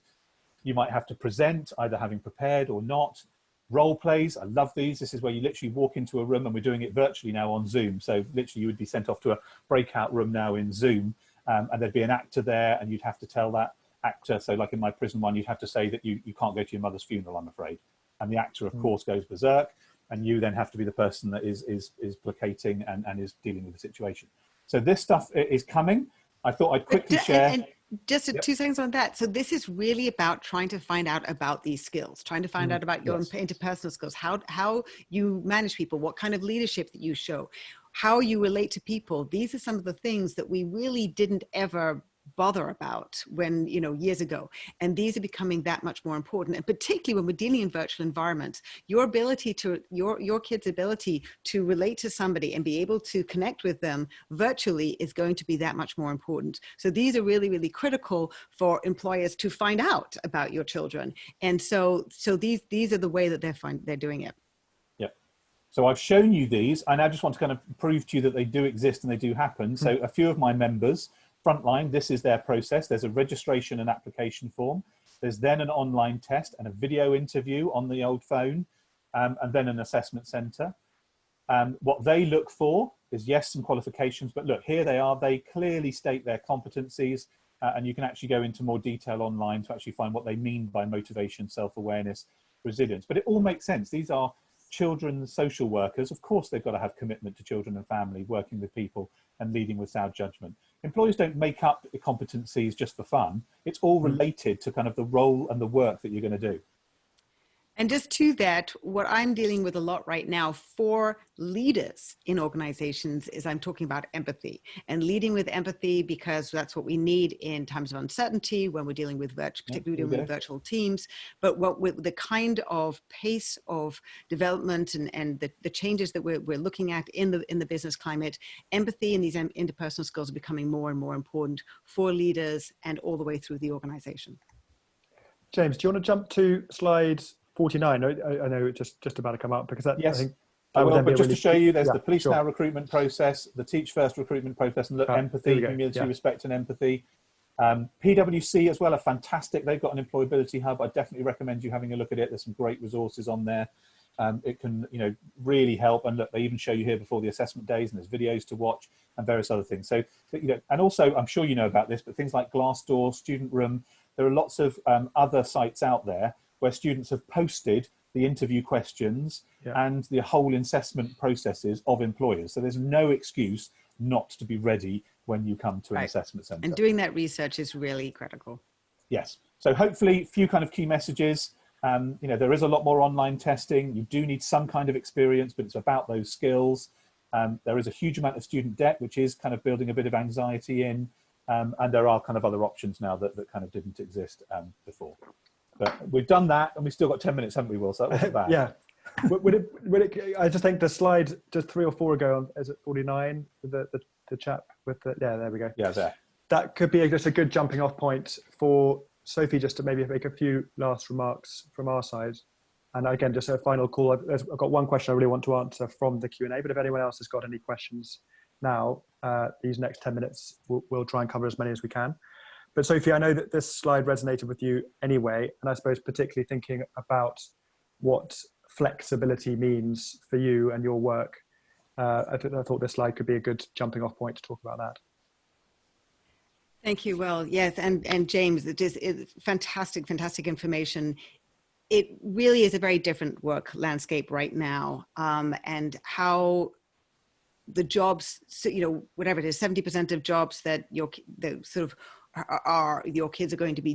You might have to present, either having prepared or not. Role plays, I love these. This is where you literally walk into a room, and we're doing it virtually now on Zoom. So literally you would be sent off to a breakout room now in Zoom, and there'd be an actor there, and you'd have to tell that actor. So like in my prison one, you'd have to say that you can't go to your mother's funeral, I'm afraid. And the actor, of course, goes berserk, and you then have to be the person that is placating and is dealing with the situation. So this stuff is coming. I thought I'd quickly share. And just 2 seconds on that. So this is really about trying to find out about these skills, trying to find out about your interpersonal skills, how you manage people, what kind of leadership that you show, how you relate to people. These are some of the things that we really didn't ever bother about when, years ago. And these are becoming that much more important. And particularly when we're dealing in virtual environments, your ability to, your kid's ability to relate to somebody and be able to connect with them virtually is going to be that much more important. So these are really, really critical for employers to find out about your children. And so these are the way that they're doing it. Yeah. So I've shown you these. I now just want to kind of prove to you that they do exist and they do happen. So a few of my members, Frontline, this is their process. There's a registration and application form. There's then an online test and a video interview on the old phone, and then an assessment centre. What they look for is, yes, some qualifications, but look, here they are. They clearly state their competencies, and you can actually go into more detail online to actually find what they mean by motivation, self-awareness, resilience. But it all makes sense. These are children's social workers. Of course, they've got to have commitment to children and family, working with people and leading with sound judgment. Employers don't make up the competencies just for fun. It's all related to kind of the role and the work that you're going to do. And just to that, what I'm dealing with a lot right now for leaders in organizations is I'm talking about empathy and leading with empathy, because that's what we need in times of uncertainty when we're dealing with particularly with virtual teams. But what with the kind of pace of development and the changes that we're looking at in the business climate, empathy and these interpersonal skills are becoming more and more important for leaders and all the way through the organization. James, do you want to jump to slide 49? I know it's just about to come up, because that, yes, I think I will, but just to show you, there's the Police Now recruitment process, the Teach First recruitment process, and look, empathy, humility, respect, and empathy. PwC as well are fantastic. They've got an employability hub. I definitely recommend you having a look at it. There's some great resources on there. It can, really help. And look, they even show you here before the assessment days, and there's videos to watch and various other things. So, and also, I'm sure you know about this, but things like Glassdoor, Student Room, there are lots of other sites out there where students have posted the interview questions and the whole assessment processes of employers. So there's no excuse not to be ready when you come to an assessment centre. And doing that research is really critical. Yes. So hopefully a few kind of key messages. There is a lot more online testing. You do need some kind of experience, but it's about those skills. There is a huge amount of student debt, which is kind of building a bit of anxiety in. And there are kind of other options now that kind of didn't exist before. But we've done that, and we've still got 10 minutes, haven't we, Will? So that wasn't bad. Yeah. I just think the slide just 3 or 4 ago, is it 49? The chap with the, there we go. Yeah, there. That could be just a good jumping off point for Sophie, just to maybe make a few last remarks from our side. And again, just a final call. I've got one question I really want to answer from the Q&A, but if anyone else has got any questions now, these next 10 minutes, we'll try and cover as many as we can. But Sophie, I know that this slide resonated with you anyway, and I suppose particularly thinking about what flexibility means for you and your work. I thought this slide could be a good jumping off point to talk about that. Thank you. Well, yes, and James, it is fantastic information. It really is a very different work landscape right now, and how the jobs, whatever it is, 70% of jobs that your kids are going to be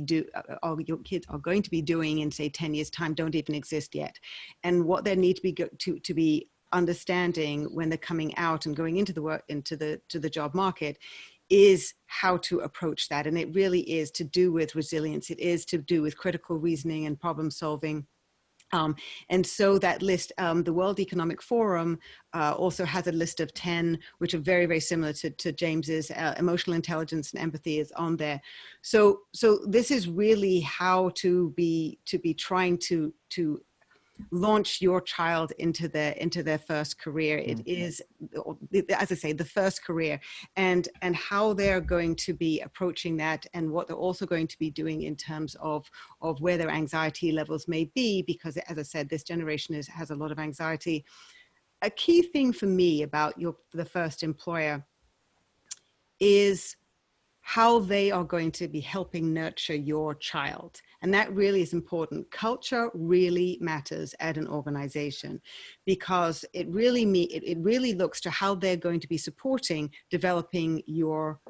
doing in, say, 10 years time don't even exist yet. And what they need to be understanding when they're coming out and going into the job market is how to approach that. And it really is to do with resilience. It is to do with critical reasoning and problem solving. And so that list, the World Economic Forum also has a list of 10, which are very, very similar to James's. Emotional intelligence and empathy is on there. So this is really how to be trying to launch your child into their first career. It is, as I say, the first career, and how they're going to be approaching that, and what they're also going to be doing in terms of where their anxiety levels may be, because, as I said, this generation has a lot of anxiety. A key thing for me about the first employer is how they are going to be helping nurture your child. And that really is important. Culture really matters at an organization, because it really looks to how they're going to be supporting developing your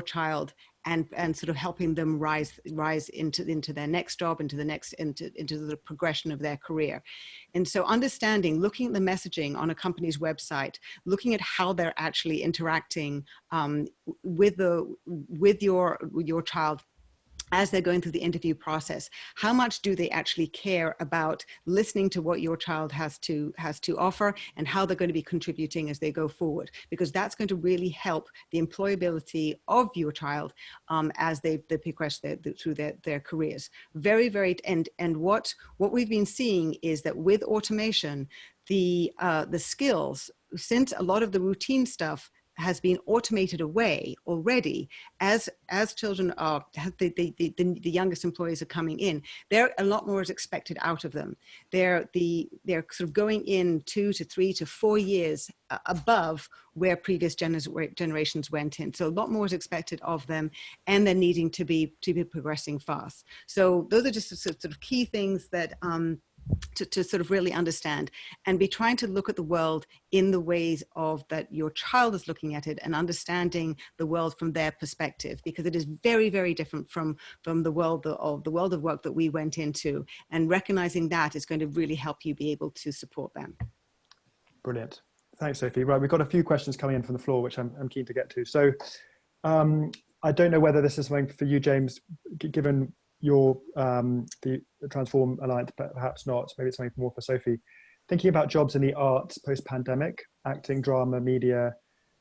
child and sort of helping them rise into their next job, into the progression of their career. And so understanding, looking at the messaging on a company's website, looking at how they're actually interacting with your child as they're going through the interview process. How much do they actually care about listening to what your child has to offer, and how they're going to be contributing as they go forward? Because that's going to really help the employability of your child as they progress through their careers. Very, very, and what we've been seeing is that with automation, the skills, since a lot of the routine stuff has been automated away already, as children are, the youngest employees are coming in, there a lot more is expected out of them. They're sort of going in 2 to 3 to 4 years above where previous generations went in. So a lot more is expected of them, and they're needing to be progressing fast. So those are just sort of key things that to sort of really understand, and be trying to look at the world in the ways of that your child is looking at it, and understanding the world from their perspective, because it is very, very different from the world of work that we went into, and recognizing that is going to really help you be able to support them. Brilliant. Thanks, Sophie. Right, we've got a few questions coming in from the floor, which I'm keen to get to. So I don't know whether this is something for you, James, given your the Transform Alliance, but perhaps not. Maybe it's something more for Sophie. Thinking about jobs in the arts post-pandemic, acting, drama, media,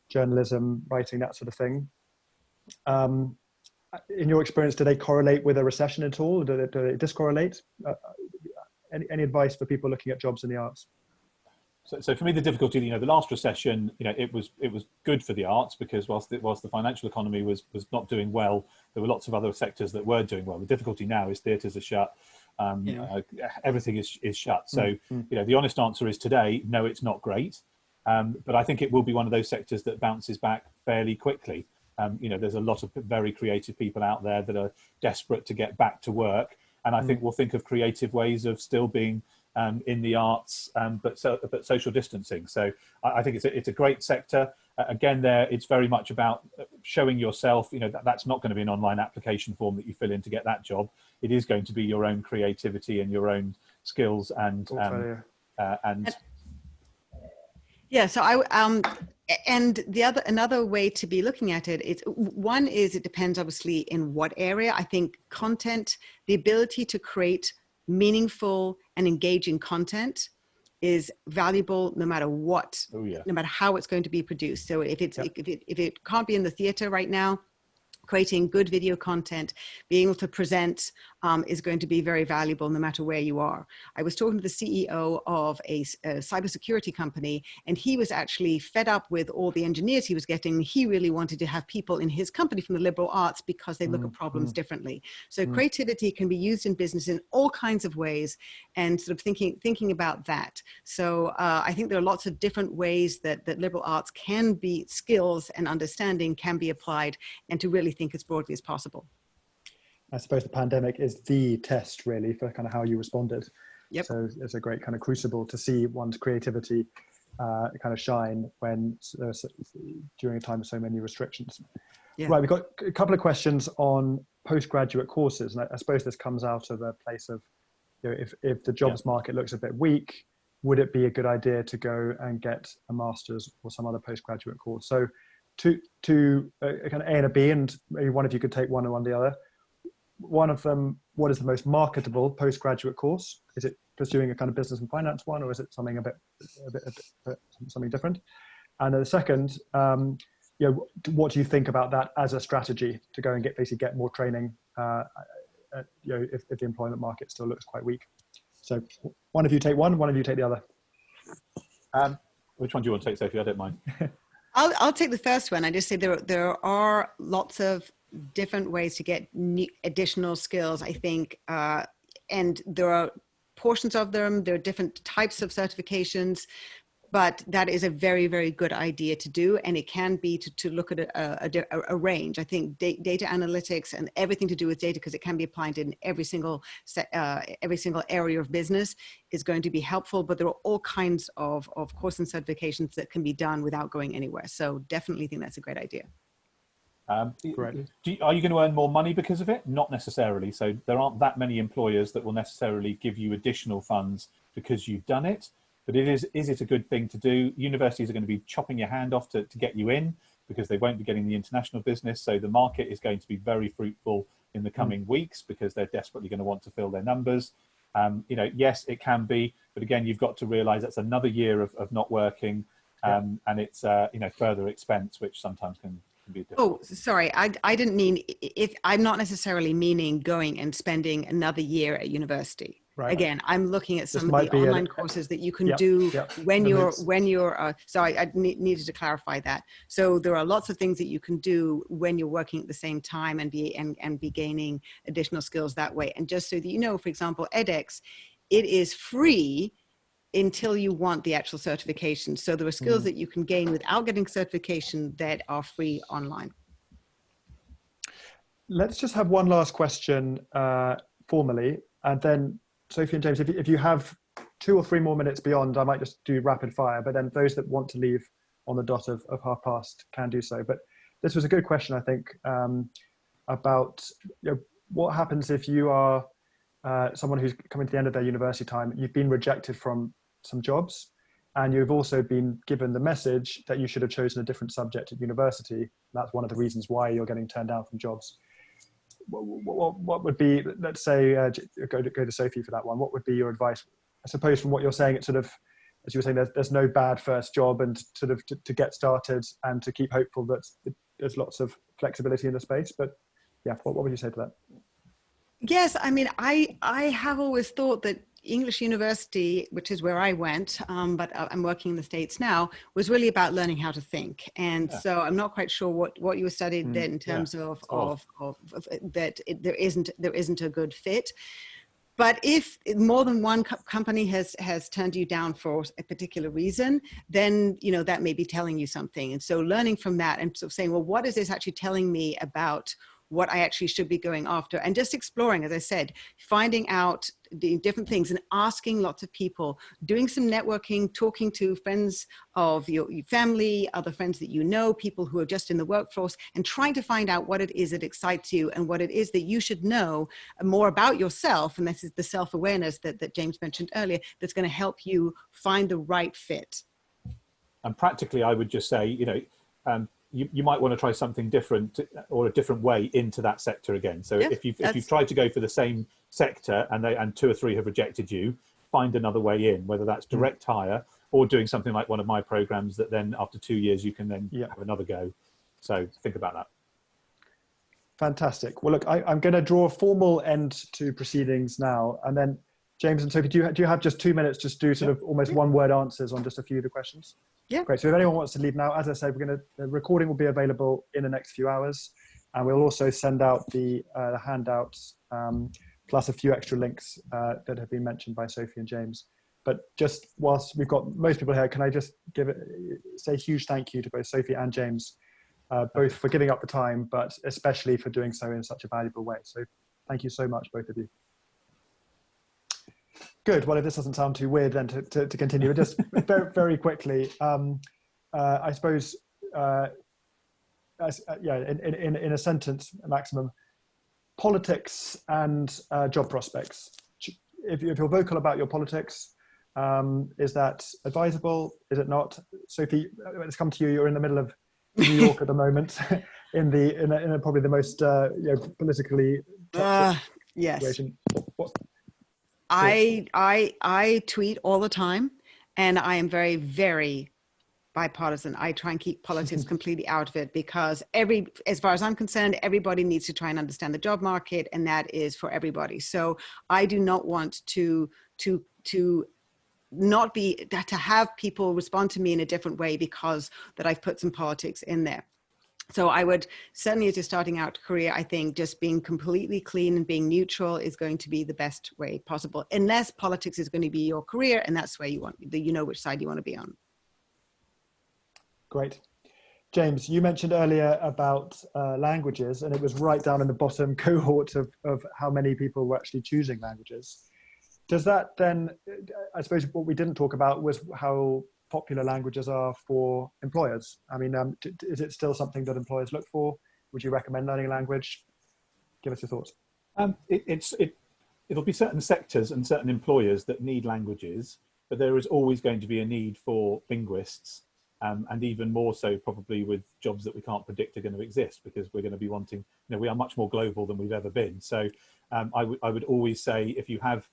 journalism, writing, that sort of thing. In your experience, do they correlate with a recession at all? Do they discorrelate? Any advice for people looking at jobs in the arts? So for me, the difficulty, the last recession, it was good for the arts, because whilst the financial economy was not doing well, there were lots of other sectors that were doing well. The difficulty now is theatres are shut, everything is shut. So the honest answer is today, no, it's not great, but I think it will be one of those sectors that bounces back fairly quickly. There's a lot of very creative people out there that are desperate to get back to work, and I think we'll think of creative ways of still being in the arts, but social distancing. So I think it's a great sector. Again, it's very much about showing yourself. That's not going to be an online application form that you fill in to get that job. It is going to be your own creativity and your own skills and yeah. So and another way to be looking at it is, one is, it depends obviously in what area. I think content, the ability to create meaningful and engaging content is valuable no matter what, no matter how it's going to be produced. So if it can't be in the theater right now, creating good video content, being able to present is going to be very valuable no matter where you are. I was talking to the CEO of a cybersecurity company, and he was actually fed up with all the engineers he was getting. He really wanted to have people in his company from the liberal arts because they look at problems differently. So creativity can be used in business in all kinds of ways, and sort of thinking about that. So I think there are lots of different ways that liberal arts can be, skills and understanding can be applied, and to really think as broadly as possible. I suppose the pandemic is the test really for kind of how you responded. Yep. So it's a great kind of crucible to see one's creativity kind of shine when during a time of so many restrictions. Yeah. Right, we've got a couple of questions on postgraduate courses, and I suppose this comes out of a place of, you know, if the jobs market looks a bit weak, would it be a good idea to go and get a master's or some other postgraduate course? So two kind of A and a B, and maybe one of you could take one and one the other. One of them, what is the most marketable postgraduate course? Is it pursuing a kind of business and finance one, or is it something a bit something different? And then the second, you know, what do you think about that as a strategy to go and basically get more training? You know, if the employment market still looks quite weak. So one of you take one of you take the other. Which one do you want to take, Sophie? I don't mind. I'll take the first one. I just say there are lots of different ways to get additional skills, I think, and there are portions of them. There are different types of certifications, but that is a very, very good idea to do, and it can be to look at a range. I think data analytics and everything to do with data, because it can be applied in every single area of business, is going to be helpful. But there are all kinds of course and certifications that can be done without going anywhere. So definitely think that's a great idea. Are you going to earn more money because of it? Not necessarily. So there aren't that many employers that will necessarily give you additional funds because you've done it. But is it a good thing to do? Universities are going to be chopping your hand off to get you in, because they won't be getting the international business. So the market is going to be very fruitful in the coming weeks, because they're desperately going to want to fill their numbers. You know, yes, it can be, but again, you've got to realize that's another year of not working, and it's you know, further expense, which sometimes can be difficult. Oh, sorry. I didn't mean, if I'm not necessarily meaning going and spending another year at university. Right. Again, I'm looking at some of the online courses that you can do when you're, sorry, I needed to clarify that. So there are lots of things that you can do when you're working at the same time and be gaining additional skills that way. And just so that you know, for example, edX, it is free until you want the actual certification. So there are skills that you can gain without getting certification that are free online. Let's just have one last question formally, and then Sophie and James, if you have 2 or 3 more minutes beyond, I might just do rapid fire, but then those that want to leave on the dot of past can do so. But this was a good question, I think, about, you know, what happens if you are someone who's coming to the end of their university time, you've been rejected from some jobs, and you've also been given the message that you should have chosen a different subject at university. That's one of the reasons why you're getting turned down from jobs. What would be, let's say, go to Sophie for that one. What would be your advice? I suppose from what you're saying, it's sort of, as you were saying, there's no bad first job, and sort of to get started and to keep hopeful that there's lots of flexibility in the space. But yeah, what would you say to that? Yes, I mean, I have always thought that English University, which is where I went, but I'm working in the States now, was really about learning how to think. And so I'm not quite sure what you studied then in terms of that there isn't a good fit. But if more than one company has turned you down for a particular reason, then, you know, that may be telling you something. And so learning from that and sort of saying, well, what is this actually telling me about what I actually should be going after, and just exploring, as I said, finding out the different things and asking lots of people, doing some networking, talking to friends of your family, other friends that you know, people who are just in the workforce, and trying to find out what it is that excites you and what it is that you should know more about yourself. And this is the self-awareness that James mentioned earlier, that's going to help you find the right fit. And practically, I would just say, you know, you might want to try something different or a different way into that sector again. So if you've tried to go for the same sector and 2 or 3 have rejected you, find another way in, whether that's direct hire or doing something like one of my programs that then after 2 years you can then have another go. So think about that. Fantastic. Well, look, I'm going to draw a formal end to proceedings now, and then James and Sophie, do you have just 2 minutes just do sort of almost one-word answers on just a few of the questions? Yeah. Great. So if anyone wants to leave now, as I said, the recording will be available in the next few hours, and we'll also send out the handouts plus a few extra links that have been mentioned by Sophie and James. But just whilst we've got most people here, can I just say a huge thank you to both Sophie and James, both for giving up the time, but especially for doing so in such a valuable way. So thank you so much, both of you. Good. Well, if this doesn't sound too weird, then to continue, just very, very quickly, I suppose, in a sentence maximum, politics and job prospects. If you're vocal about your politics, is that advisable? Is it not? Sophie, let's come to you. You're in the middle of New York at the moment, in probably the most politically toxic situation. What? I tweet all the time, and I am very, very bipartisan. I try and keep politics completely out of it, because as far as I'm concerned, everybody needs to try and understand the job market, and that is for everybody. So I do not want to have people respond to me in a different way because that I've put some politics in there. So I would certainly, as you're starting out career, I think just being completely clean and being neutral is going to be the best way possible, unless politics is going to be your career and that's where you know which side you want to be on. Great. James, you mentioned earlier about languages, and it was right down in the bottom cohort of how many people were actually choosing languages. Does that then, I suppose what we didn't talk about was how popular languages are for employers. I mean, is it still something that employers look for? Would you recommend learning a language? Give us your thoughts. It'll be certain sectors and certain employers that need languages, but there is always going to be a need for linguists, and even more so probably with jobs that we can't predict are going to exist, because we're going to be wanting, we are much more global than we've ever been. So I would always say, if you have,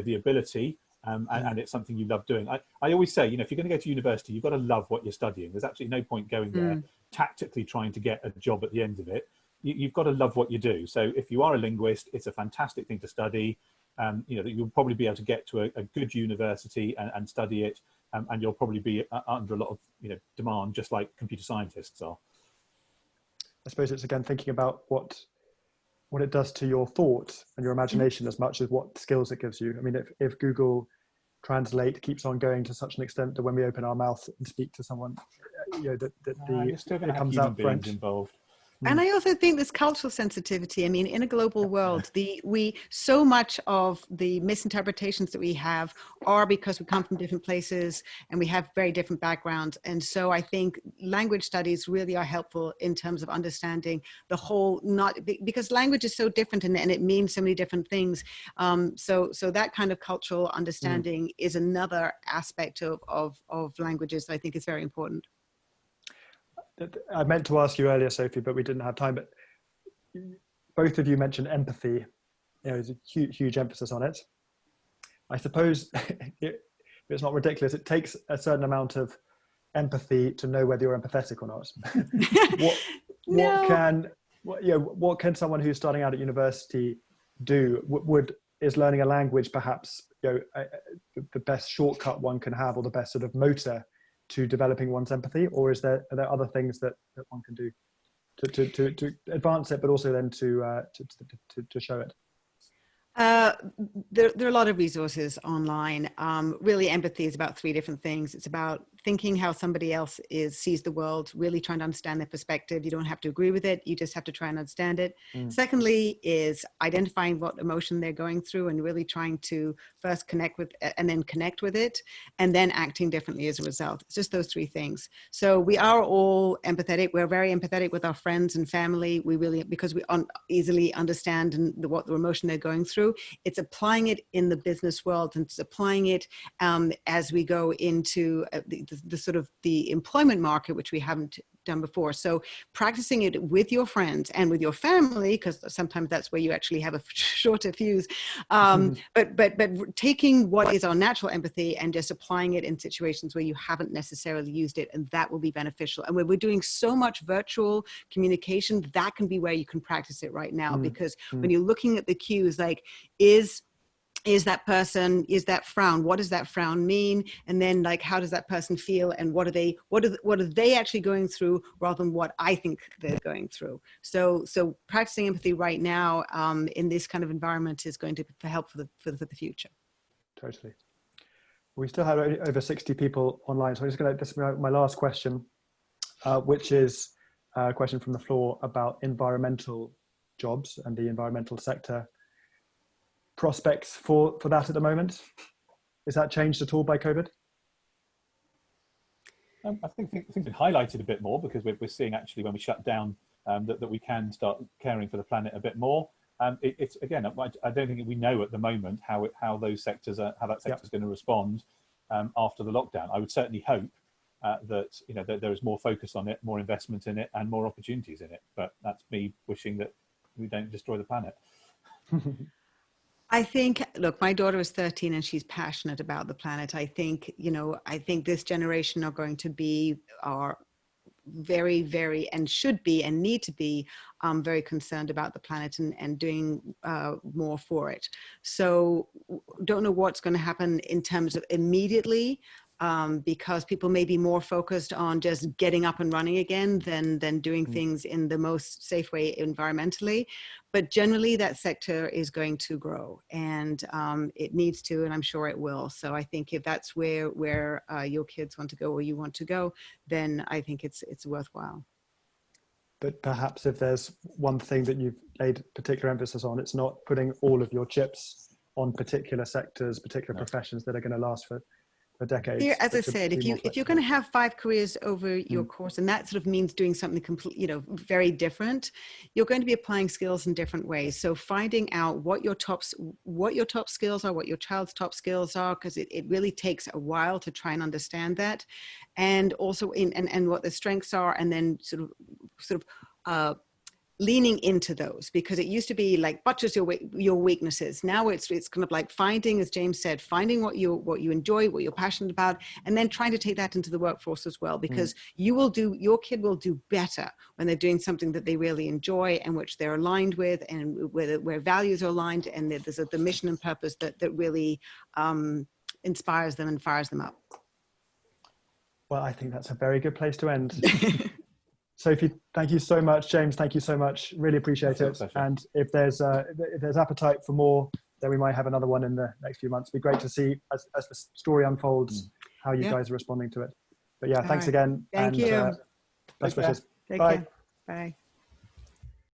the ability, and it's something you love doing. I always say, if you're going to go to university, you've got to love what you're studying. There's absolutely no point going there tactically trying to get a job at the end of it. You've got to love what you do. So if you are a linguist, it's a fantastic thing to study. You'll probably be able to get to a good university and study it, and you'll probably be under a lot of demand, just like computer scientists are. I suppose it's again thinking about what it does to your thought and your imagination as much as what skills it gives you. I mean, if Google Translate keeps on going to such an extent that when we open our mouth and speak to someone, you're still going to have human beings involved. And I also think there's cultural sensitivity. I mean, in a global world, so much of the misinterpretations that we have are because we come from different places and we have very different backgrounds. And so I think language studies really are helpful in terms of understanding the whole, because language is so different and it means so many different things. So that kind of cultural understanding is another aspect of languages that I think is very important. I meant to ask you earlier, Sophie, but we didn't have time. But both of you mentioned empathy. There's a huge emphasis on it. I suppose it's not ridiculous. It takes a certain amount of empathy to know whether you're empathetic or not. What can someone who's starting out at university do? Is learning a language perhaps the best shortcut one can have, or the best sort of motor to developing one's empathy, or are there other things that one can do to advance it, but also then to show it? There are a lot of resources online. Really, empathy is about three different things. It's about thinking how somebody else sees the world, really trying to understand their perspective. You don't have to agree with it. You just have to try and understand it. Secondly is identifying what emotion they're going through and really trying to first connect with it, and then acting differently as a result. It's just those three things. So we are all empathetic. We're very empathetic with our friends and family. Because we easily understand what the emotion they're going through. It's applying it in the business world, and it's applying it as we go into the sort of the employment market, which we haven't done before. So practicing it with your friends and with your family, because sometimes that's where you actually have a shorter fuse. But taking what is our natural empathy and just applying it in situations where you haven't necessarily used it, and that will be beneficial. And when we're doing so much virtual communication, that can be where you can practice it right now, because when you're looking at the cues, like, is that person, is that frown, what does that frown mean? And then, like, how does that person feel, and what are they actually going through, rather than what I think they're going through. So practicing empathy right now in this kind of environment is going to help for the future. Totally. We still have over 60 people online, so I'm just going to, this is my last question, which is a question from the floor about environmental jobs and the environmental sector. Prospects for that at the moment? Is that changed at all by COVID? I think things have been highlighted a bit more, because we're seeing, actually, when we shut down, that we can start caring for the planet a bit more. It's again, I don't think we know at the moment how that sector is going to respond after the lockdown. I would certainly hope that that there is more focus on it, more investment in it, and more opportunities in it. But that's me wishing that we don't destroy the planet. I think, look, my daughter is 13 and she's passionate about the planet. I think this generation are going to are very, very, and should be, and need to be very concerned about the planet and doing more for it. So don't know what's going to happen in terms of immediately, because people may be more focused on just getting up and running again than doing things in the most safe way environmentally. But generally, that sector is going to grow, and it needs to, and I'm sure it will. So I think if that's where your kids want to go, or you want to go, then I think it's worthwhile. But perhaps if there's one thing that you've laid particular emphasis on, it's not putting all of your chips on particular sectors, particular professions that are going to last for decades. Here, as I said, if you're going to have 5 careers over your course, and that sort of means doing something completely, very different, you're going to be applying skills in different ways. So finding out what your top skills are, what your child's top skills are, because it really takes a while to try and understand that, and also and what the strengths are, and then sort of leaning into those, because it used to be like buttress your weaknesses. Now it's kind of like finding, as James said, finding what you enjoy, what you're passionate about, and then trying to take that into the workforce as well, because your kid will do better when they're doing something that they really enjoy and which they're aligned with, and where values are aligned, and there's the mission and purpose that really inspires them and fires them up. Well, I think that's a very good place to end. Sophie, thank you so much. James, thank you so much. Really appreciate it. And if there's appetite for more, then we might have another one in the next few months. It'd be great to see as the story unfolds how you guys are responding to it. But yeah, thanks again. Thank you. Best wishes. Take Bye. care. Bye.